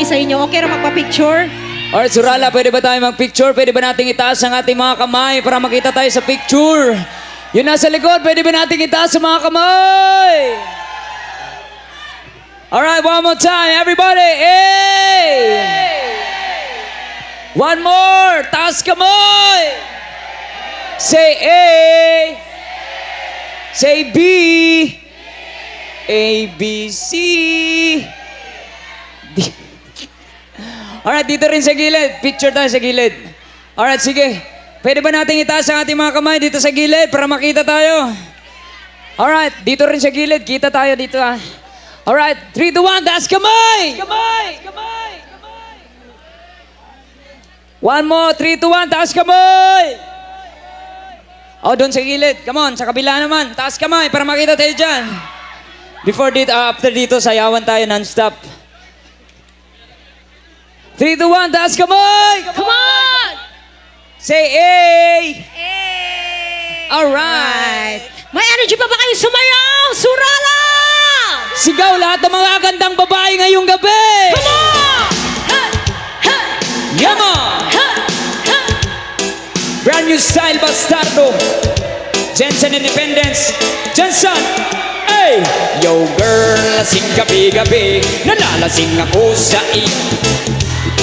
kami sa inyo. Okay ra magpa-picture? Alright, Surala, pwede ba tayo mag-picture? Pwede ba nating itaas ang ating mga kamay para makita tayo sa picture? Yun nasa likod, pwede ba nating itaas ang mga kamay? Alright, one more time, everybody! Hey! One more! Taas kamay! Say A! Say B! A, B, C! D. Alright, dito rin sa gilid. Picture tayo sa gilid. Alright, sige. Pwede ba nating itaas ang ating mga kamay dito sa gilid para makita tayo? Alright, dito rin sa gilid. Kita tayo dito ah. Alright, 3, 2, 1, taas kamay! Kamay! Kamay! Kamay! One more, 3, 2, 1, taas kamay! Oh, doon sa gilid. Come on, sa kabila naman. Taas kamay para makita tayo dyan. After dito, sayawan tayo non-stop. 3, 2, 1, taas kamay! Come on! Say A! Alright! May energy pa ba kayo sumayaw? Surala! Sigaw lahat ng mga gandang babae ngayong gabi! Come on! Hey! Hey! Yama! Hey! Hey! Brand new style, Bastardo. Jensen Independence. Jensen! Hey! Yo girl, lasing gabi-gabi. Nalalasing ako sa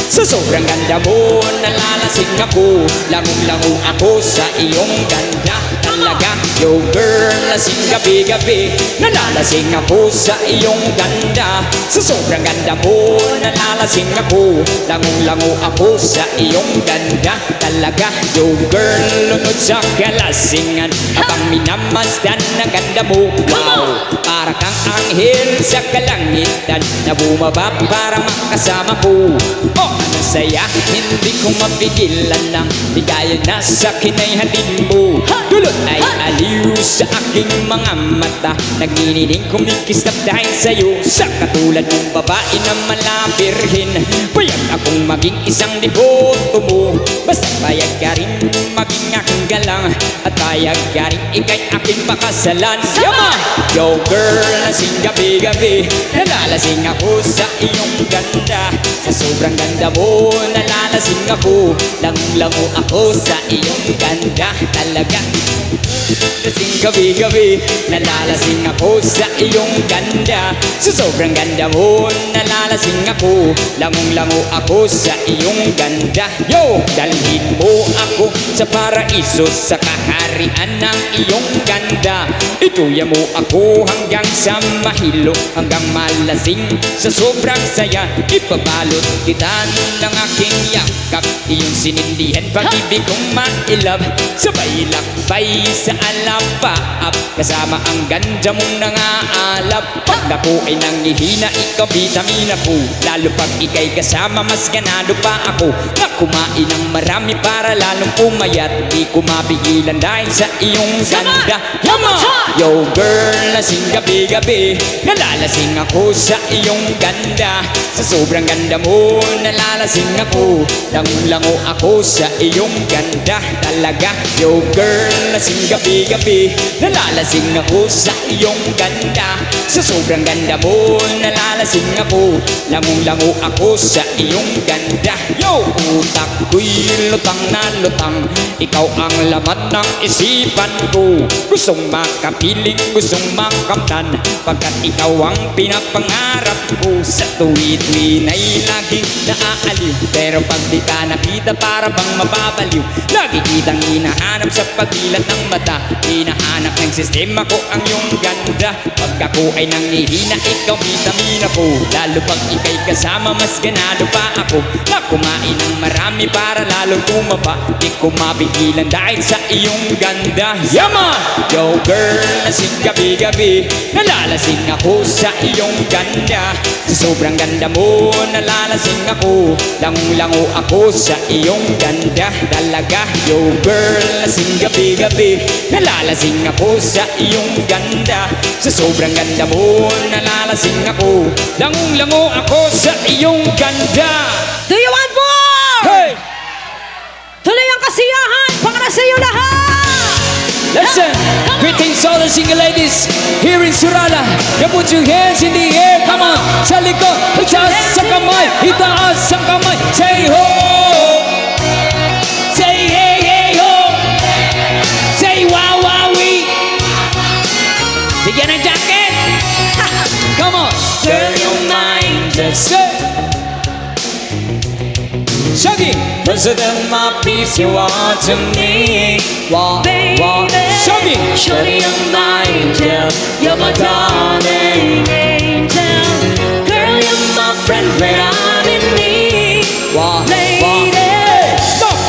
Sa sobrang ganda mo, nalalasing ako. Langong-lango ako sa iyong ganda. Talaga, yo girl, lasing gabi-gabi. Nalalasing ako sa iyong ganda. Sa sobrang ganda mo, nalalasing ako. Langong-lango ako sa iyong ganda. Talaga, yo girl, lunod sa kalasingan. Habang minamasdan ang ganda mo. Wow, para kang anghel sa kalangitan na bumaba para makasama ko. Oh, ang saya, hindi ko mapigilan ng ligaya na sa akin ay halin mo. Dulot ay aliw sa aking mga mata. Naginiling kumikisap dahil sa'yo. Sa katulad mong babae na malapirhin, payag akong maging isang deboto mo. Basta payag ka rin maging aking galang, at payag ka rin ikay aking pakasalan. Yama! Yo girl, lasing gabi-gabi. Nalalasing ako sa iyong ganda. Sa sobrang ganda mo, nalalasing ako. Lango ako sa iyong ganda. Talaga, lasing gabi-gabi. Nalalasing ako sa iyong ganda. Sa sobrang ganda mo, nalalasing ako. Langong-lango ako sa iyong ganda. Yo! Dalhin mo ako sa paraiso, sa kaharian ng iyong ganda. Ituya mo ako hanggang sa mahilo, hanggang malasing sa sobrang saya. Ipabalot kita ng aking yakap, iyong sinindihan pag-ibig kong mailab. Sabay lakbay sa alapaap, kasama ang ganda mong nangaalab. Pag ako ay nangihina, ikaw vitamina ko. Lalo pag ikay kasama, mas ganado pa ako. Na kumain ng marami para lalong pumayat. Di ko mapigilan dahil sa iyong ganda. Yama! Yo girl, lasing gabi-gabi. Nalalasing ako sa iyong ganda. Sa sobrang ganda mo, nalalasing ako. Lango ako sa iyong ganda. Talaga, yo girl, lasing gabi-gabi. Nalalasing ako sa iyong ganda. Sa sobrang ganda mo, nalalasing ako. Lango ako sa iyong ganda. Yo, utak ko'y lutang na lutang. Ikaw ang laman ng isipan ko. Gustong makapiling, gustong makamtan, pagkat ikaw ang pinapangarap ko. Sa tuwi-tuwi na'y laging naaaliw, pero pag di ka nakita para bang mababaliw. Lagi kitang hinahanap sa pagilat ng mata. Hinahanap ng sistema ko ang iyong ganda. Pag ako ay nangihina, ikaw vitamina ko. Lalo pag ikay kasama, mas ganado pa ako. Na kumain ng marami para lalong tumaba. Di ko mapigilan dahil sa iyong ganda. Yama! Yo girl, lasing gabi-gabi. Nalalasing ako sa iyong ganda. Sa sobrang ganda mo, nalalasing ako. Lango ako sa iyong ganda. Talaga, yo girl, lasing gabi-gabi. Nalalasing ako sa iyong ganda. Sa sobrang ganda mo, nalalasing ako. Lango ako sa iyong ganda. Do you want more? Hey! Tuloy ang kasiyahan para sa iyo lahat! Listen! Greetings all the single ladies here in Surala. You put your hands in the air, come on. Sa likod, itaas sa kamay, itaas ang kamay. Say ho! Say hey, hey, ho! Say wow, wow, wee! Bigyan ng jacket! Come on! Girl, your mind just say Shaggy! President, my peace you are to me. Wah, wah, Shaggy! Shorty, you're my angel, you're my darling angel. Girl, you're my friend when I'm in need. Wah, Lady. wah,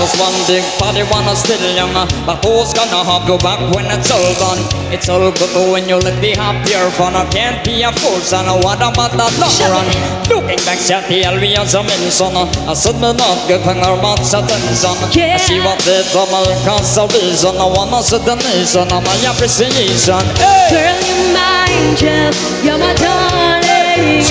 was one big party when I'm still young. But who's gonna have you back when it's all gone? It's all good when you let me have your fun. I can't be a force and what about that long run? Looking back at the Elvians of Minson, I said me not good when our mouths at Denson. I see what the double console reason. I wanna sit the nation of my appreciation. Hey! Girl, you're my angel, you're my darling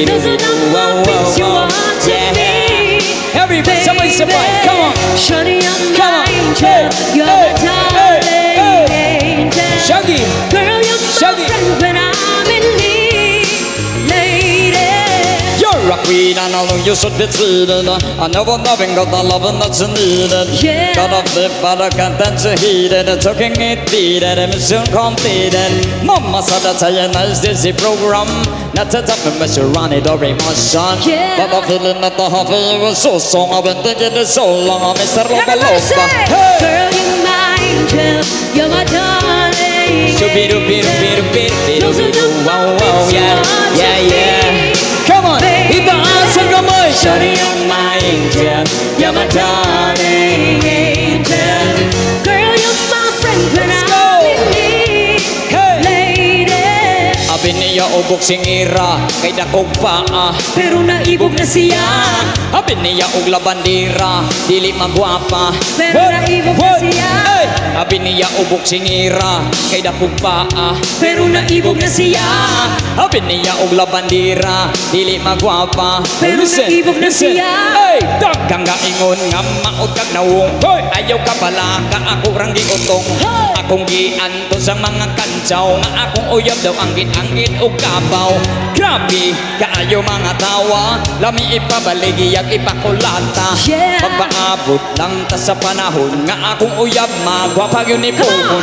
Those are the wow, things you want to be. Everybody, somebody surprise, come on. Shorty, you're Come my on. angel, you're Hey, my darling angel. Shaggy, Girl, you're my Shaggy. friend when I'm in need. Lady. you're a queen and I know you should be treated. I never loving got the loving that's needed. Yeah. Gotta flip but I can't dance to heat it. Talking it beat it, mission completed. Mama said that's a nice dizzy program. Not to tell me you run it or emotion. Yeah. But I'm feeling that the half of was so strong. I've been thinking it so long. I'm Mr. Everybody Loba say, Hey! girl, you're my angel, you're my darling angel. Those are the Wow, wow, things you yeah, want to yeah, yeah. be. Come on, Baby. itaas ang kamay. Shorty, you're my angel, you're my darling angel. Girl, you're my friend when Let's go. I'm in need. Hey. Lady. Abi niya ubok singira, kay dakog paa. Pero naibog na siya. Abi niya og labandira, dili magwapa. Pero naibog na siya. Hey! Abi niya ubok singira, kay dakog paa. Pero naibog na siya. Abi niya og labandira, dili magwapa. Pero naibog na siya. Hey! Daghang gaingon nga maot kag nawong. Hoy! Ayaw ka pala ka ako rang giutong. Hey! Akong gianto sa mga kantsaw nga akong uyab daw anggit-anggit og kabaw. Grabe kaayo mga tawa, lami ipabaligiyag ipakulata. Yeah. Pagpaabot lang ta sa panahon nga akong uyab magwapag yun Come on. ipon.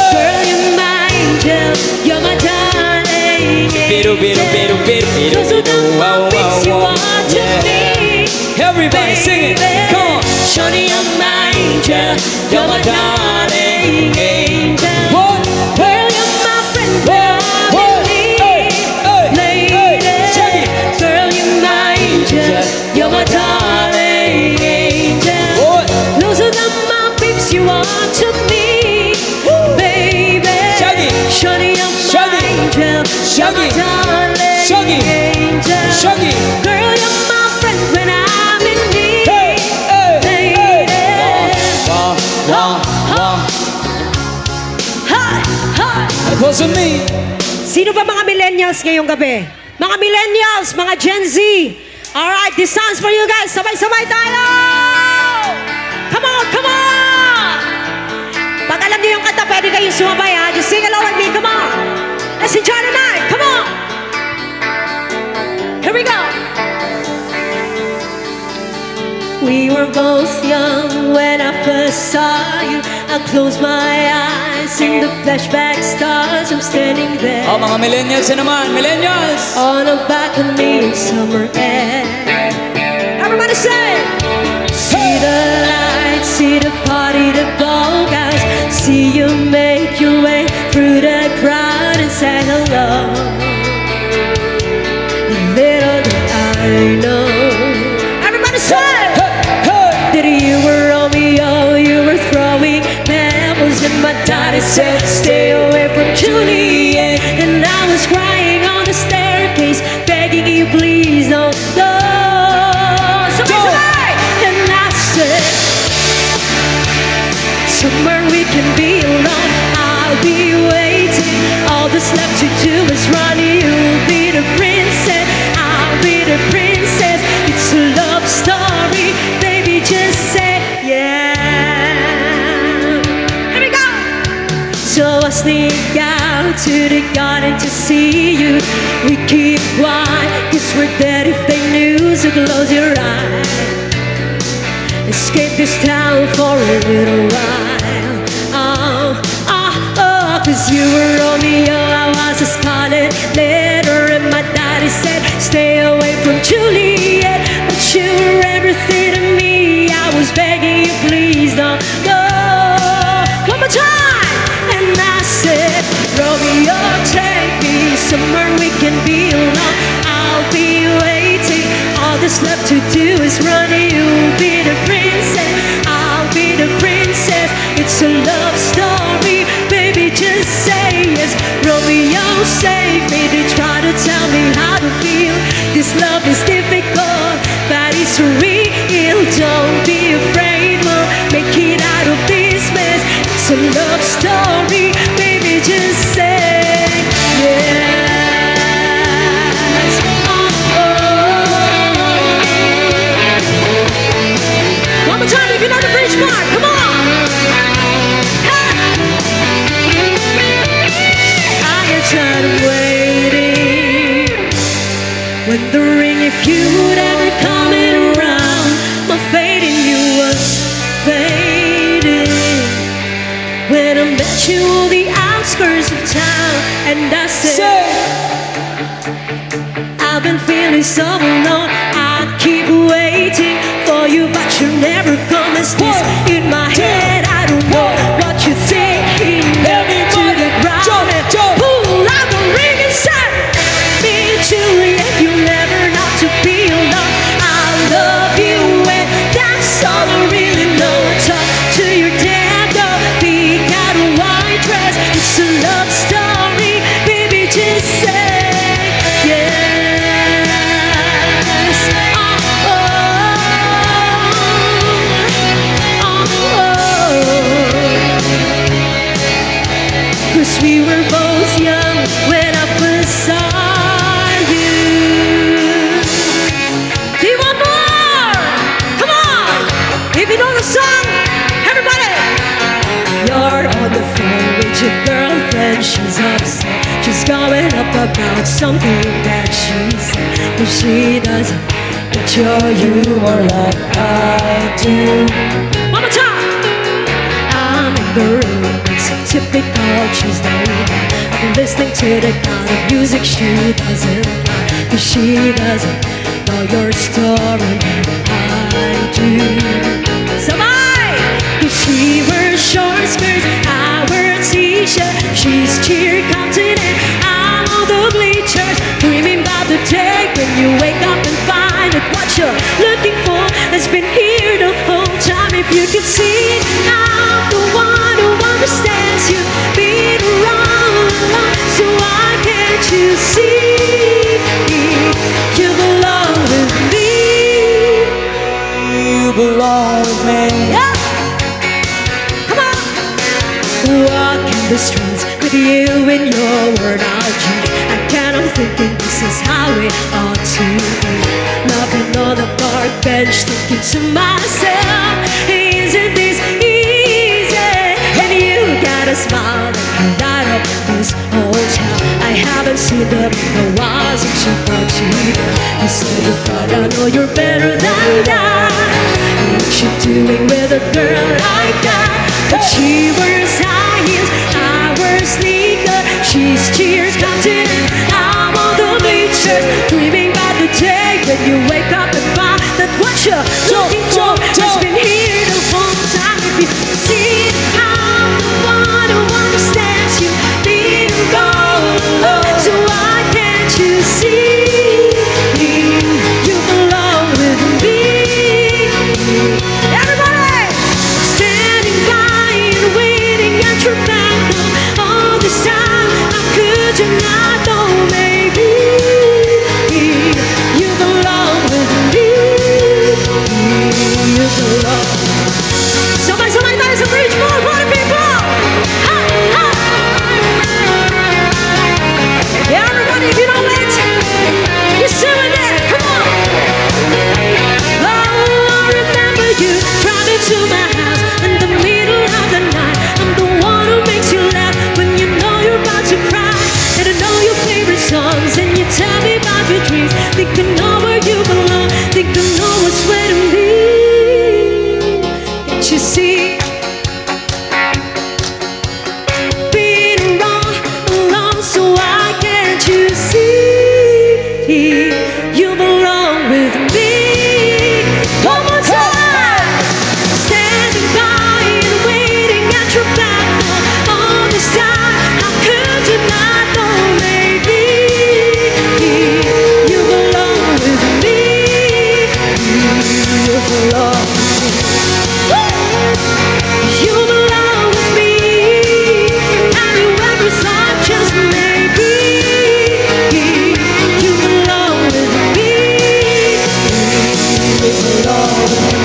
Girl, you're my angel, you're my darling Biru, biru, biru, biru, biru, Those are the biru, wow, things you wow, wow. want to Yeah. be. Everybody sing it, Baby. come on. Shorty, you're my angel, you're my darling angel. What? Girl, you're my friend when I'm What? in Hey, need. hey, Lady. hey, check it. Girl, you're my angel, you're my darling angel. What? Those are the my peeps you want to be. Baby. Shaggy. Shorty, you're my Shaggy. angel, you're my Shaggy. darling Shaggy. angel. Shaggy. Girl, you're my friend when I'm in need. Hey, hey, hey. Lady. Wah, wah, wah. Hi, hi. It wasn't me. Sino ba mga millennials ngayong gabi? Mga millennials, mga Gen Z. Alright, this song's for you guys. Sabay-sabay tayo! Come on, come on! Pag alam niyo yung kanta, pwede kayong sumabay ha. Just sing along with me, come on! Let's enjoy the night, come on! Here we go! We were both young when I first saw you. I closed my eyes in the flashback stars. I'm standing there Oh, mga millennials na naman, millennials. on a balcony in summer air. Everybody say! See the lights, see the party, the ball guys. See you make your way through the crowd and say hello. Little did I know Everybody say! that you were Romeo, you were throwing pebbles, and my daddy said stay away from Juliet, and I was crying on the staircase, begging you please don't go. Sabay-sabay! And I said somewhere we can be alone. I'll be waiting. All that's left to do is run. You'll be the princess, I'll be the princess. It's a love story, baby. Just say yeah. Here we go! gotten to see you. We keep quiet, cause we're dead if they knew. So close your eyes, escape this town for a little while. Oh, oh, oh, cause you were Romeo, I was a scarlet letter. And my daddy said, stay away from Juliet. But you were everything to me. I was begging you, please don't go. One more time! And I said, Romeo, take me somewhere we can be alone. I'll be waiting. All that's left to do is run. You'll be the princess, I'll be the princess. It's a love story, baby, just say yes. Romeo, save me. They try to tell me how to feel. This love is difficult, but it's real. Don't be afraid, we'll make it out of this mess. It's a love story, baby, just say yes. Oh, oh. One more time if you know the bridge part, come on. I get tired of waiting. When the ring, if you would ever come around, my faith in you was fading. When I met you on the outskirts of town, and I said, I've been feeling so alone. I keep waiting for you, but you never come. As this in my head, I don't know what you think. To the ground and pull out the ring and said, me and Juliet, you never have to be alone. I love you, and that's all I really know. Talk to your dad, go pick out a white dress. It's a love story, baby, just say yes. Oh, oh, oh. Cause we were both young when I first saw you. Do you want more? Come on! If you know the song, everybody! You're on the phone with your girlfriend, she's upset. She's going up about something that she said. But she doesn't get your humor like I do. One more time! I'm in the room, it's a typical Tuesday night. I'm listening to the kind of music she doesn't like. Cause she doesn't know your story like I do. So cause she wears short skirts, I wear a t-shirt. She's cheer confident, I'm on the bleachers, dreaming about the day when you wake up and find that what you're looking for has been here the whole time. If you could see, I'm the one who understands you, been around alone. So why can't you see you belong with me? You belong with me. Yeah. Come on. Walking the streets with you in your world, I'll dream. I can't help thinking this is how it ought to be. Laughing on the park bench, thinking to myself, isn't this easy? And you got a smile that can light up this whole town. I haven't seen them in a while since you brought you. You said you thought I know you're better than that. What you doing with a girl like that? But she wears high heels, I wear sneakers. She's cheers confident, I'm on the bleachers, dreaming about the day when you wake up and find that what you're looking for has been here the whole time. If you see, I'm the one who understands you, been around alone. So why can't you see you belong with me? Everybody! Standing by and waiting at your back all this time. How could you not know? Maybe you belong with me. songs and you tell me about your dreams. Think I know where you belong. Think I know what's waiting me. Can't you see? Being wrong, alone, so why can't you see? You belong with me. One more time. Standing by and waiting at your back for all this time. How could you not know, maybe? You belong with me. You belong with me. You belong with me. Have you ever thought just maybe? You belong with me. You belong with me.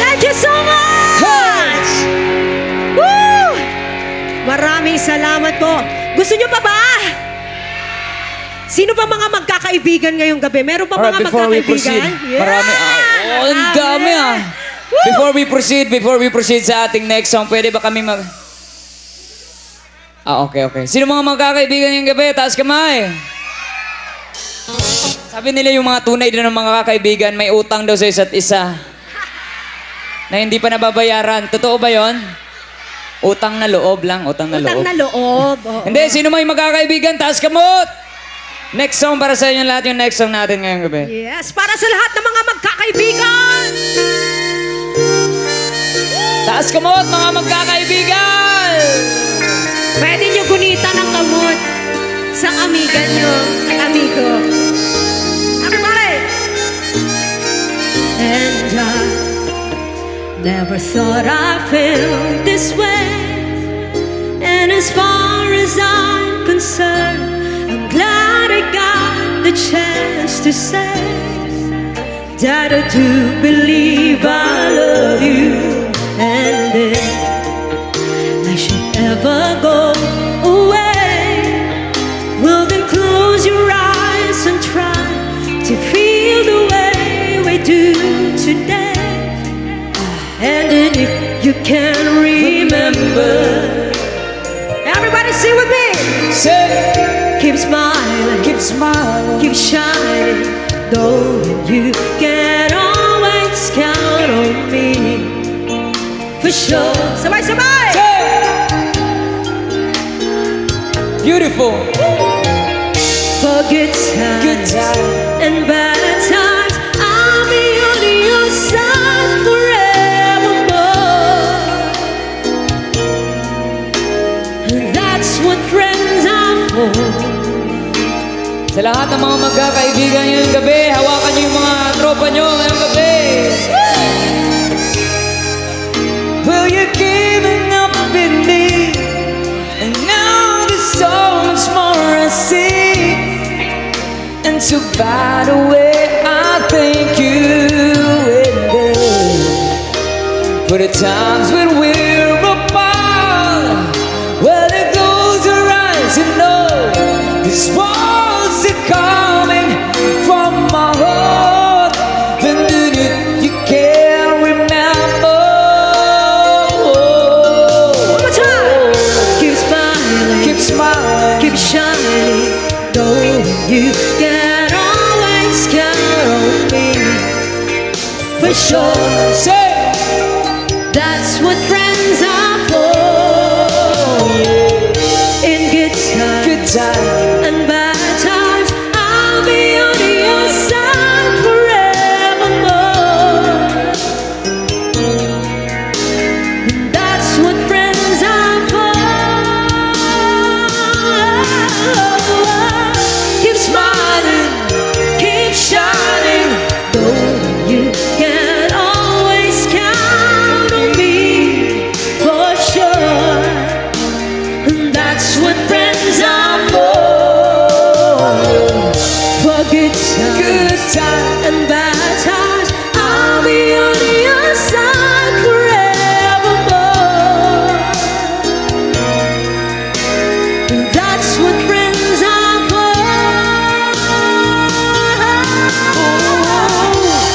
Thank you so much! Woo! Maraming salamat po. Gusto nyo pa ba? Sino pa mga magkakaibigan ngayong gabi? Meron pa Alright, mga before we proceed, magkakaibigan? marami. Oh, ang dami ah. Woo! Before we proceed sa ating next song, pwede ba kami mag... okay. Sino mga magkakaibigan ngayong gabi? Taas kamay. Sabi nila yung mga tunay din ng mga kakaibigan, may utang daw sa isa't isa. Na hindi pa nababayaran. Totoo ba yon? Utang na loob lang, utang na Utang loob. na loob. Oo. Hindi, sino may magkakaibigan? Taas kamot! Next song para sa inyo lahat, yung next song natin ngayong gabi. Yes, para sa lahat ng mga magkakaibigan. Taas kamot, mga magkakaibigan! Pwede nyo gunitan ng kamot sa amiga nyo at amigo. Everybody! And I never thought I felt this way. And as far as I'm concerned, I'm glad I got the chance to say that I do believe I love you. And if I should ever go away, well then close your eyes and try to feel the way we do today. And then if you can remember, everybody sing with me. Say, Keep smiling, keep smiling. keep shining, though you can always count on me. For sure. Sabay-sabay! Say, beautiful. For good times, Good time. and bad times, I'll be on your side forevermore. And that's what friends are for. Sa lahat ng mga magkakaibigan ngayong gabi, hawakan niyo yung mga tropa niyo ngayong gabi. Well, you're giving up in me, and now there's so much more I see. And so by the way, I thank you for the times when we're apart. Well, it goes around to know this world's coming from my heart. Then you can't remember. One more time. Keep smiling, Keep smiling. keep shining, though you can always count on me. For sure, Say, that's what friends are for. In good times good time. and bad times, I'll be on your side forevermore. And that's what friends are for. Keep smiling, keep shining, though you can always count on me. For sure. And that's what friends are for. For good times, Good time. and bad times, I'll be on your side forevermore. And that's what friends are for.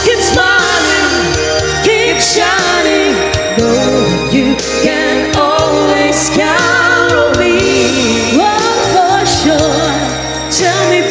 Keep smiling, keep shining, though you can always count on me. Oh, for sure. Tell me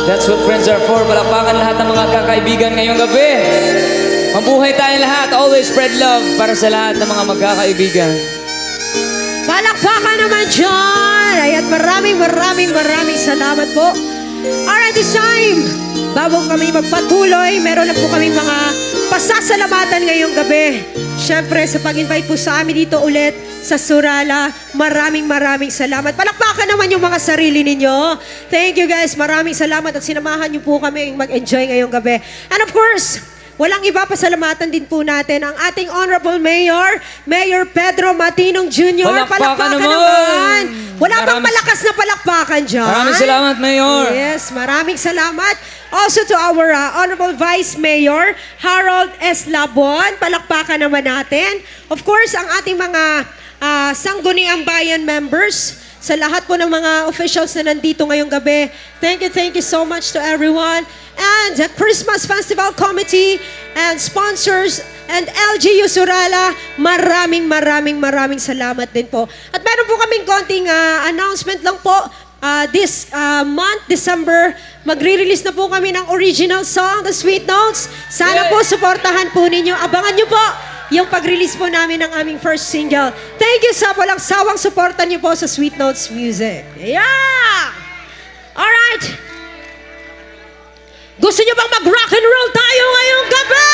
That's what friends are for. Palakpakan lahat ng mga kakaibigan ngayong gabi. Mabuhay tayong lahat. Always spread love para sa lahat ng mga magkakaibigan. Palakpakan naman dyan! Ayan, maraming salamat po. Alright, this time, bago kami magpatuloy, meron na po kaming mga pasasalamatan ngayong gabi. Siyempre, sa pag-invite po sa amin dito ulit sa Surala, maraming salamat. Palakpakan naman yung mga sarili ninyo. Thank you guys, maraming salamat at sinamahan niyo po kami mag-enjoy ngayong gabi. And of course, walang iba, pasalamatan din po natin ang ating Honorable Mayor, Mayor Pedro Matinong Jr. Palakpakan naman! naman! Wala bang malakas na palakpakan dyan? Maraming salamat, Mayor. Yes, maraming salamat. Also to our Honorable Vice Mayor, Harold S. Labon. Palakpakan naman natin. Of course, ang ating mga Sangguniang Bayan members, sa lahat po ng mga officials na nandito ngayong gabi. Thank you so much to everyone. And the Christmas Festival Committee and sponsors and LGU Surala, maraming salamat din po. At meron po kaming konting announcement lang po. This month, December, magre-release na po kami ng original song, The Sweet Notes. Sana po suportahan po ninyo. Abangan nyo po yung pag-release po namin ng aming first single. Thank you sa walang sawang suporta niyo po sa Sweet Notes Music. Yeah! Alright! Gusto niyo bang mag-rock and roll tayo ngayong gabi?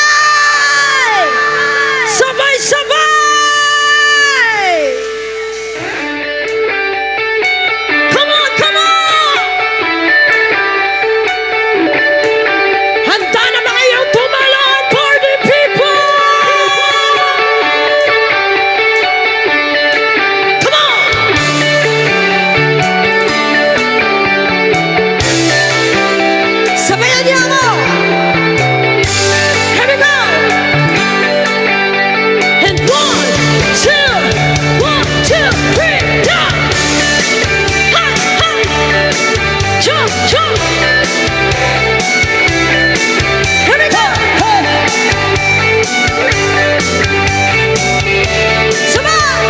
Sabay-sabay! Come on! Handa na ba kayong tumalon, party people? Come on! Sabayan niyo ako! Here we go! And 1, 2, 3, down! Hi! Jump! Here we go! Sabay!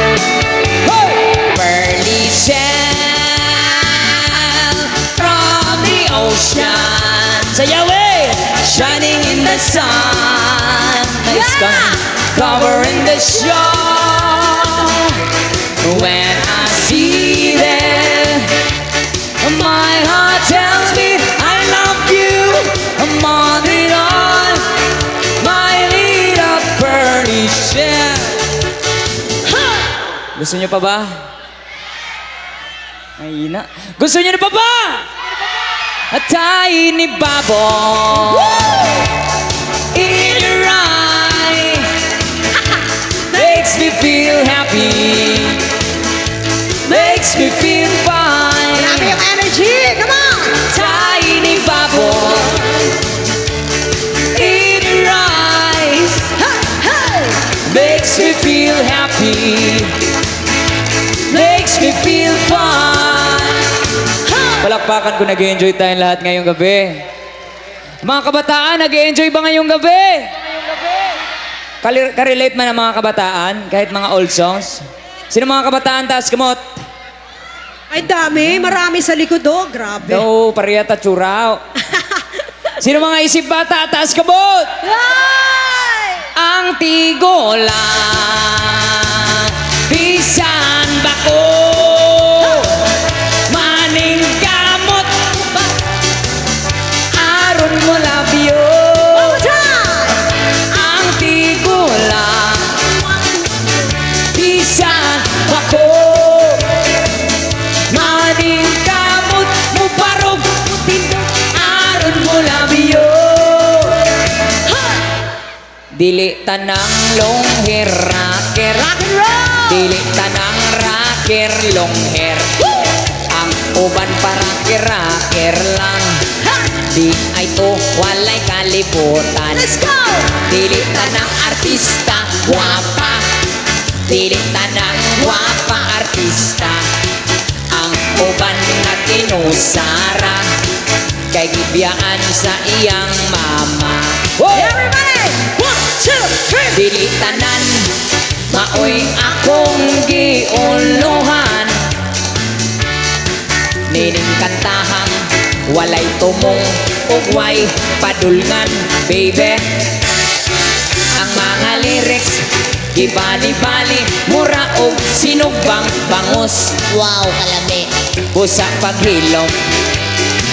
Pearly shell from the ocean. Sayaw shining in the sun. Nice gun covering the shore. When I see them, my heart tells me I love you more than all. My little pearly shell. Gusto niyo pa ba? Mahina. Gusto niyo na pa ba? A tiny bubble in your eye makes me feel happy, makes me feel fine. Grabe yung energy! Come on! Tiny bubble in your eyes makes me feel happy, makes me feel fine. Palakpakan ko, nag-enjoy tayong lahat ngayong gabi. Mga kabataan, nag-enjoy ba ngayong gabi? Ka-relate man ang mga kabataan, kahit mga old songs? Sino mga kabataan, taas kamot? Ay dami, marami sa likod oh. Grabe. No, pariyata churao. Sino mga isip bata, taas kamot? Ay! Ang tigola, bisan bako, maning gamot, aron mo labyo. One more time! Ang tigola, bisan bako, maning gamot, mubarog, aron mo labyo. Dili tanang longher raker, dili tanang raker longher. Ang uban para raker lang, di ay to walay kalibutan. Let's go! Dili tanang artista guwapa, dili tanang guwapa artista. Ang uban na tinusara, kay gibiyaan sa iyang mama. Everybody! 1, 2, 3! Dili tanan, maoy akong giuluhan. Nining kantahang walay tumong ug way padulngan, baby. Ang mga lyrics gibali-bali, mura og sinugbang bangus. Wow, kalami. Busa paghilom,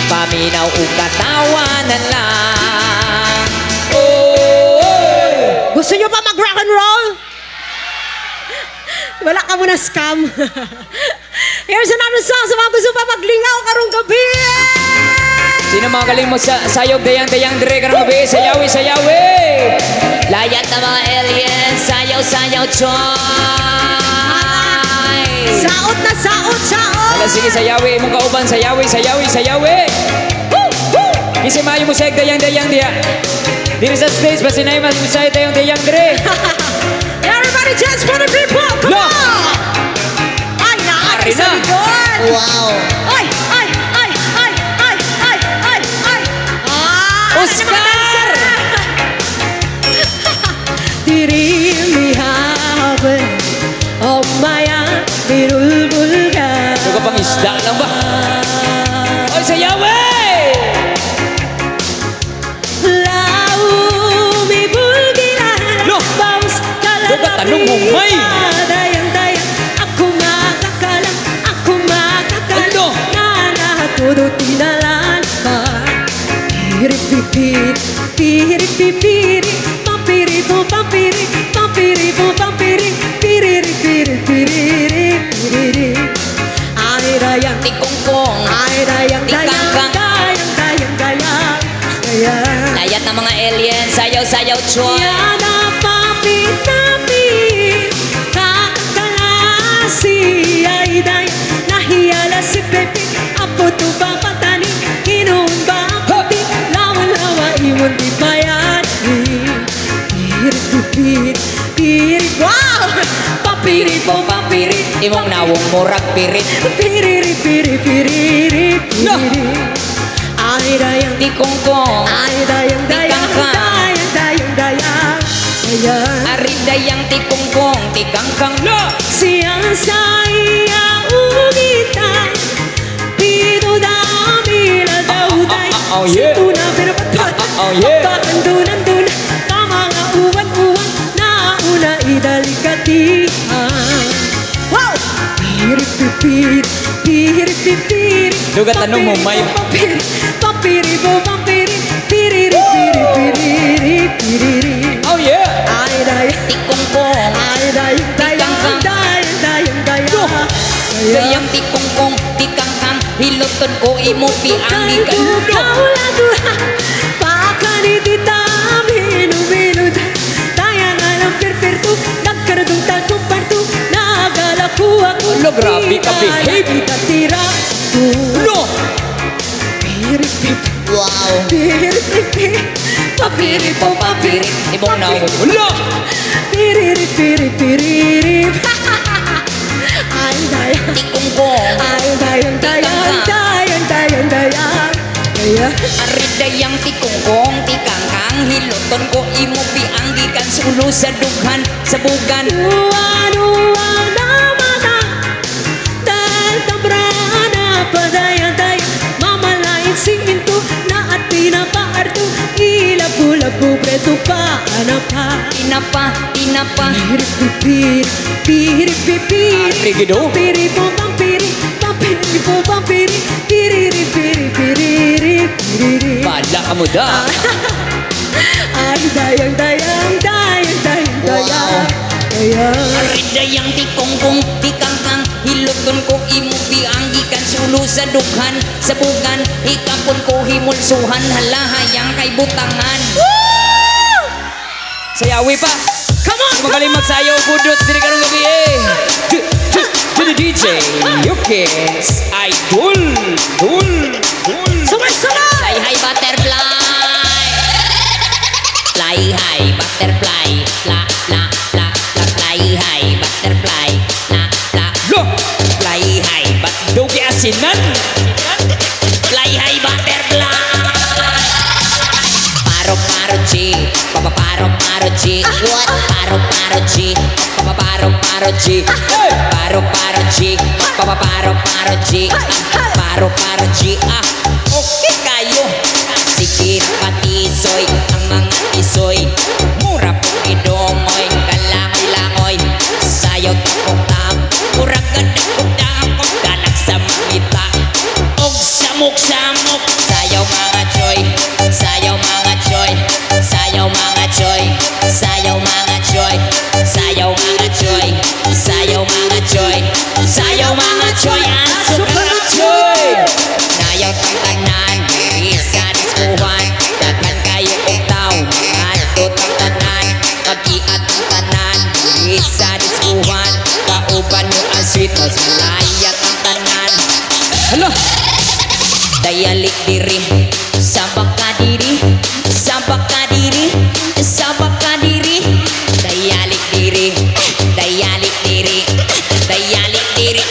paminaw ug katawanan lang. Oh, Gusto nyo pa mag-rock and roll? Wala ka muna scam. Here's another song sa mga gusto pa maglingaw karong gabi. sino mga galing mo sa sayog dayang-dayang dire karong gabi? Sayawi, sayawi! Layat na mga aliens, sayaw-sayaw, choy! Saot na saot, saot. Hala, sige, sayawi, mong kauban, sayawi, sayawi, sayawi! Woo! Woo! Kasi maayo mo sayog dayang-dayang diya. Diri sa stage, basta na yung mas musay dayang-dayang dire. Everybody dance for the people. Come No. on. Ay, naari sa Arena. likod. Wow. Ay, ay, ay, ay, ay, ay, ay, ay. Ah, Oscar! Diri mihabel oh maya birulbulga. Ito ka pang isda lang ba? Oy, sayawi! Laumi bulgilan No. Baus Ito ka tanong mo, may! Dayang-dayang Ako makakalang Ako makakalang Ano? Nanatudo tinalan pa Pirip-pipir Pirip-pipir Pampiri po pampiri Pampiri po pampiri Piriri-piriri-piriri Ay dayang Tikongkong, Ay dayang dayang Tikangkang. Dayang dayang dayang Dayang layat ng mga aliens, sayaw-sayaw, choy! Yana papi-tapi Kakakalasi ay day Nahiyala si Pepe Apo to papatani Inuun ba aputi Lawa-lawa iwan di bayan Pirit-pirit Pirit Wow! Papiri po papiri Imong nawong murag pirit. Piriri-piri-piriri No. Ay dayang Tikongkong, Ay dayang dayang Tikangkang. Dayang dayang dayang Dayang ari dayang tikongkong, tikangkang, lo! Siyang sa iya ugita Pito damila dauday Oh, yeah. Situna pinapatan Oh, yeah. Pakandunan-dunan Kamanga uwan-uwan Nauna idalikatihan Wow! Pirip-pipir Pirip-pipir Duga tanong mo, may- Pampiri Pampiri po pampiri Piriri-piriri-piriri Oh, yeah! Ay dayang Tikongkong, Ay dayang dayang dayang dayang dayang dayang tikongkong, tikangkang, hiloton ko imo piangi ka, lo! Lo, grabe ka, behave. Lo! Wow. Papiri po, papiri, imong nawong, lo! Ay dayang Tikongkong, Ay dayang dayang dayang dayang dayang dayang ari dayang tikongkong, tikangkang, hiloton ko imo piangi kan sulo sa dughan, sa bugan. Uwan-uwan na mata Dahil tabrana Padayang-dayang Mamalain singinto Na at pinapaarto Ilabu-labu Preto pa Anapa Tinapa, tinapa, Pirip-pipir Pirip-pipir Rigido. Pampiri po pampiri Pampiri po pampiri Piriri-piriri-piriri bala ka mo da. Ay dayang-dayang Dayang-dayang Dayang Dayang Ari dayang tikongkong, tikangkang, hiloton ko imo pianggi kan sulo sa dughan, sa bugan, ikapon ko himulsuhan, halahayang kay butangan. Sayawi pa! Come on! Magaling magsayaw, budot, sini karong gabi eh! To the DJ, you kiss, idol, dul. Sumay-sumay! Fly high butterfly! Fly high butterfly, la la la la, fly high butterfly, la la lo. Fly high but dogi asinan. Fly high butterfly. Paro paro chi, papa paro paro chi. What? Paro paro chi, papa paro paro chi. Paro paro chi, papa paro paro chi. Paro paro chi ah. Okay. samok. Sayaw mga choy, sayaw mga choy, sayaw mga choy, sayaw mga choy, sayaw mga choy, sayaw mga choy, sayaw mga choy, ang sukarap choy. Nayaw tang tanan, isa diskuhan, daghan kayo kong tao, mga tutang tanan, pag-iat ang tanan, isa diskuhan, kauban nyo ang sweet, mas malayat ang tanan. Hala! Dayalik diri, sabak ka diri, sabak ka diri, sabak ka diri. Dayalik diri, dayalik diri, dayalik diri.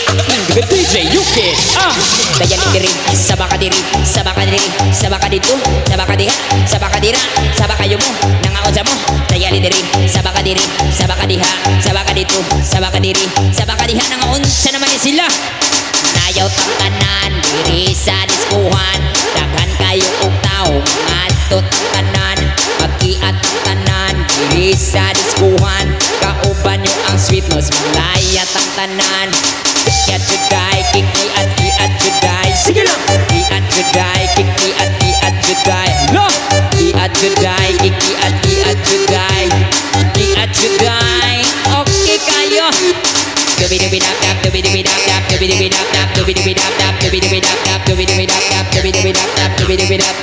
The DJ Yuki! Ah! Dayalik diri, sabak ka diri, sabak ka diri, sabak ka dito, sabak ka diha, sabak ka dira, sabak kayo mo, nangaon sa mo. Dayalik diri, sabak ka diri, sabak ka diha, sabak ka dito, sabak ka diri, sabak ka diha, nangaon sa naman ni sila. Nayaw tang tanan, diri sa diskuhan, daghan kayo og tao, ngadto tang tanan, pag-iat ang tanan, diri sa diskuhan, kauban nyo ang sweetness, malaya tang tanan. Iat juday, kiki at iat juday, Sige lang! iat juday, kiki at iat juday, Hala! iat juday, kiki at iat juday, iat juday, okay kayo. Dubidubidap-dap, dubidubidap-dap, dubidubidap-dap, dubidubidap-dap, dubidubidap-dap, dubidubidap-dap, dubidubidap-dap, dubidubidap.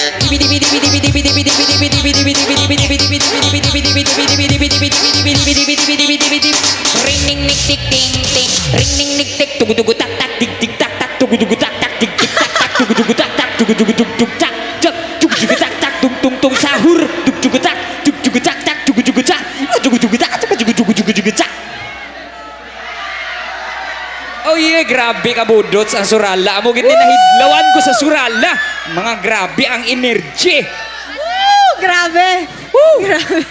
Ring ning nik tik ting ting, ring ning nik tik tugu-tugu tak tak tik tik tak tak tugu-tugu tak tak tik tik tak tak tugu-tugu tak tak tugu-tugu tuk tuk tak jak tugu-tugu tak tak tung tung tung sahur tugu-tugu tak tugu-tugu tak tak tugu-tugu tak tugu-tugu tak tugu-tugu tak. Oh yeah, grabe ka budots ang surala. Amo gid nahidlawan ko sa surala. Mga grabe ang energy. Woo! Grabe! Woo! Grabe!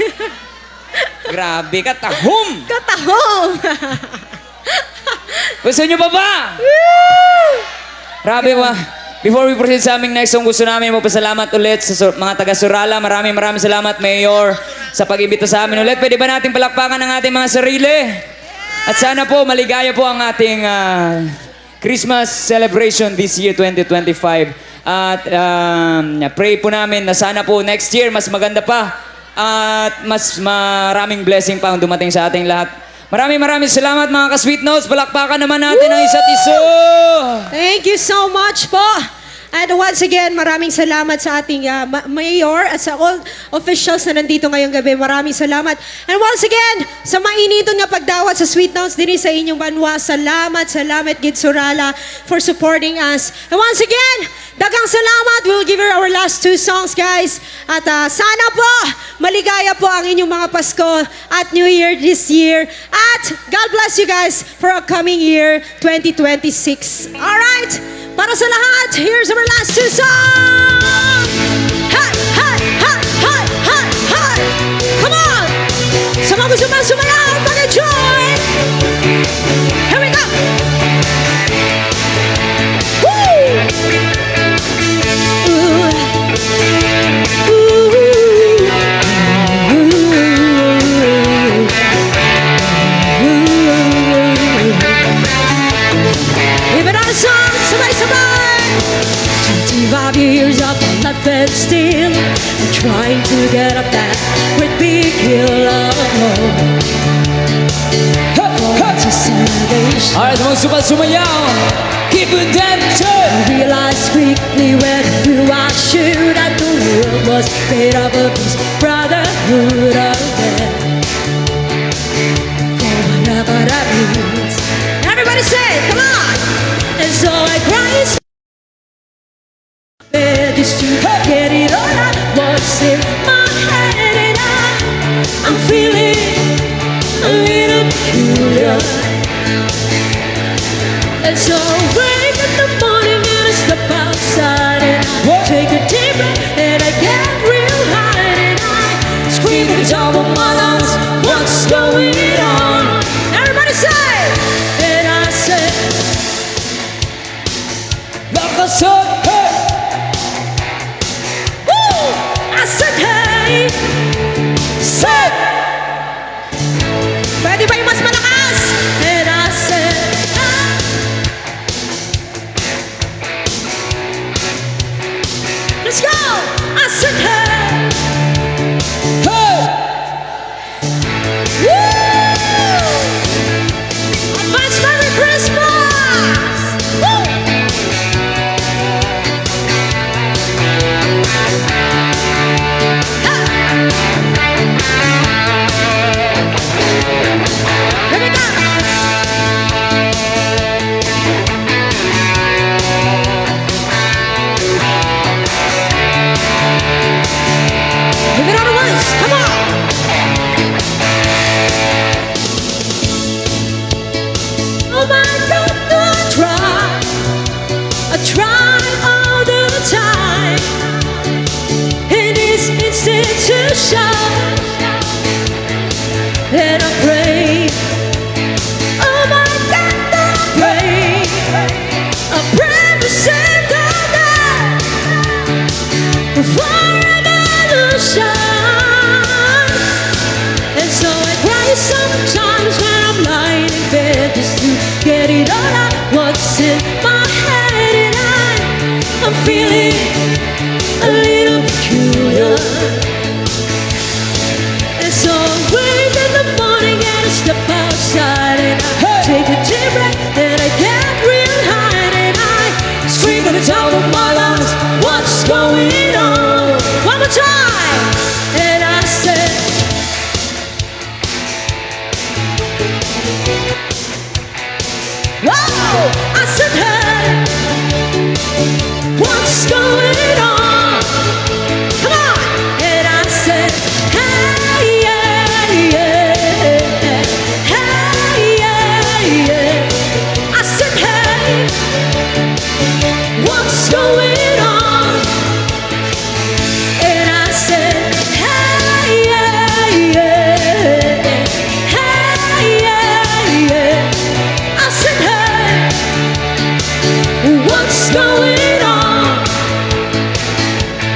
Grabe ka tahom. Katahom! Gusto nyo pa ba? Grabe ba? Before we proceed sa aming next song, gusto namin magpasalamat ulit sa mga taga-Surala. Maraming salamat, Mayor, sa pag-imbita sa amin ulit. Pwede ba natin palakpakan ang ating mga sarili? At sana po maligaya po ang ating Christmas celebration this year 2025. At pray po namin na sana po next year mas maganda pa at mas maraming blessing pa ang dumating sa ating lahat. Maraming salamat mga ka-Sweet Notes. Palakpakan naman natin ang isa't isa. Thank you so much po. And once again, maraming salamat sa ating mayor at sa all officials na nandito ngayong gabi. Maraming salamat. And once again, sa mainitong nga pagdawat sa Sweet Notes din sa inyong banwa. Salamat Gid Surala for supporting us. And once again, dagang salamat. We'll give her our last two songs, guys. At sana po, maligaya po ang inyong mga Pasko at New Year this year. At God bless you guys for a coming year 2026. Alright? Para sa lahat, here's our last two songs! Hi, hi, hi, hi, hi, hi! Come on! Sa mga gusto man sumayaw, mag-enjoy! Here we go! Woo! Even on a song, sabay-sabay! 25 years up on that bed still, I'm trying to get up that great big hill of hope. To salvation. Alright, mga sumayaw! Keep it them I realized quickly when through I should that the world was made of a peace, brotherhood of men. For whatever that means. Everybody say, come on! And so I cried. Just to get it all out. What's in my head and I'm feeling a little peculiar. And so I wake up in the morning and I step outside and I take a deep breath and I get real high and I scream at the top of my lungs, what's going on? Everybody say! And I say, Lakas up! Hey! woo! I said, hey! Say! Pwede ba yung mas malakas? And I said, ah! illusion. And I pray, oh my God, I pray for Santa for revolution. And so I cry sometimes when I'm lying in bed just to get it all out what's in my head, and I'm feeling a little peculiar. And so I wake in the morning and I step outside and I take a deep breath and I get real high and I scream at the top of my lungs, what's going on? One more time, and I said, whoa! I said, hey, what's going on? Come on! And I said, hey, yeah, yeah, hey, yeah, yeah. I said, hey, what's going on? And I said, hey, yeah, yeah, hey, yeah, yeah. I said, hey, what's going on?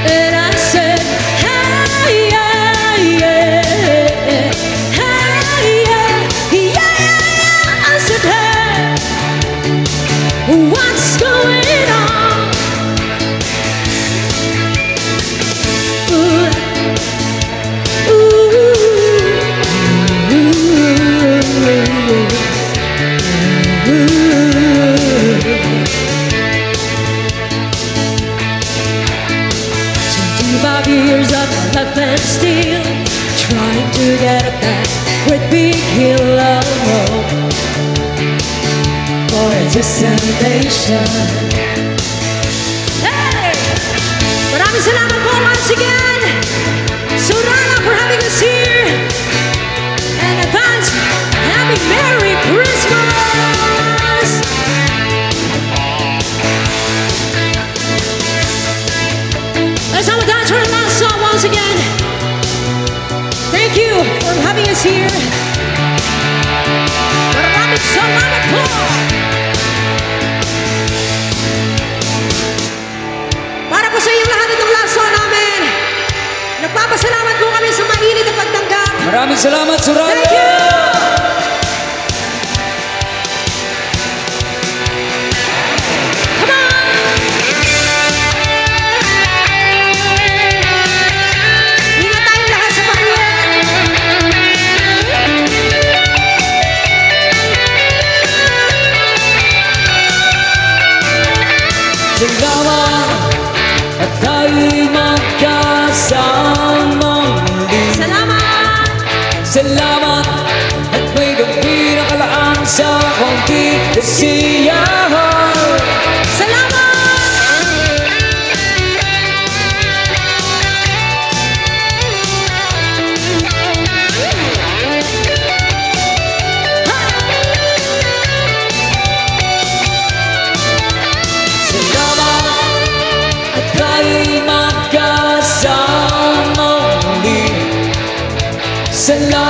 And I said, hey, yeah, yeah, hey, yeah, yeah. I said, hey, what's going on? Ooh, "25 years of my life and still trying to get a back with big hill of hope for a destination." Hey! Maraming salamat po once again, Sorana, for having us here. And advance, happy Merry Christmas! Let's have a dance for the last song once again. Thank you for having us here. Maraming salamat po! Para po sa inyong lahat itong last song namin. Nagpapasalamat po kami sa mainit na pagtanggap. Maraming salamat, Soraya! Thank you! Come on! Ingat tayong lahat sa pakiyan. Salamat at tayo'y magkasama muli. Salamat! Salamat at may gabi na kalaan sa konti kasiyahan. Salamat! Salamat at tayo'y magkasama muli. Salamat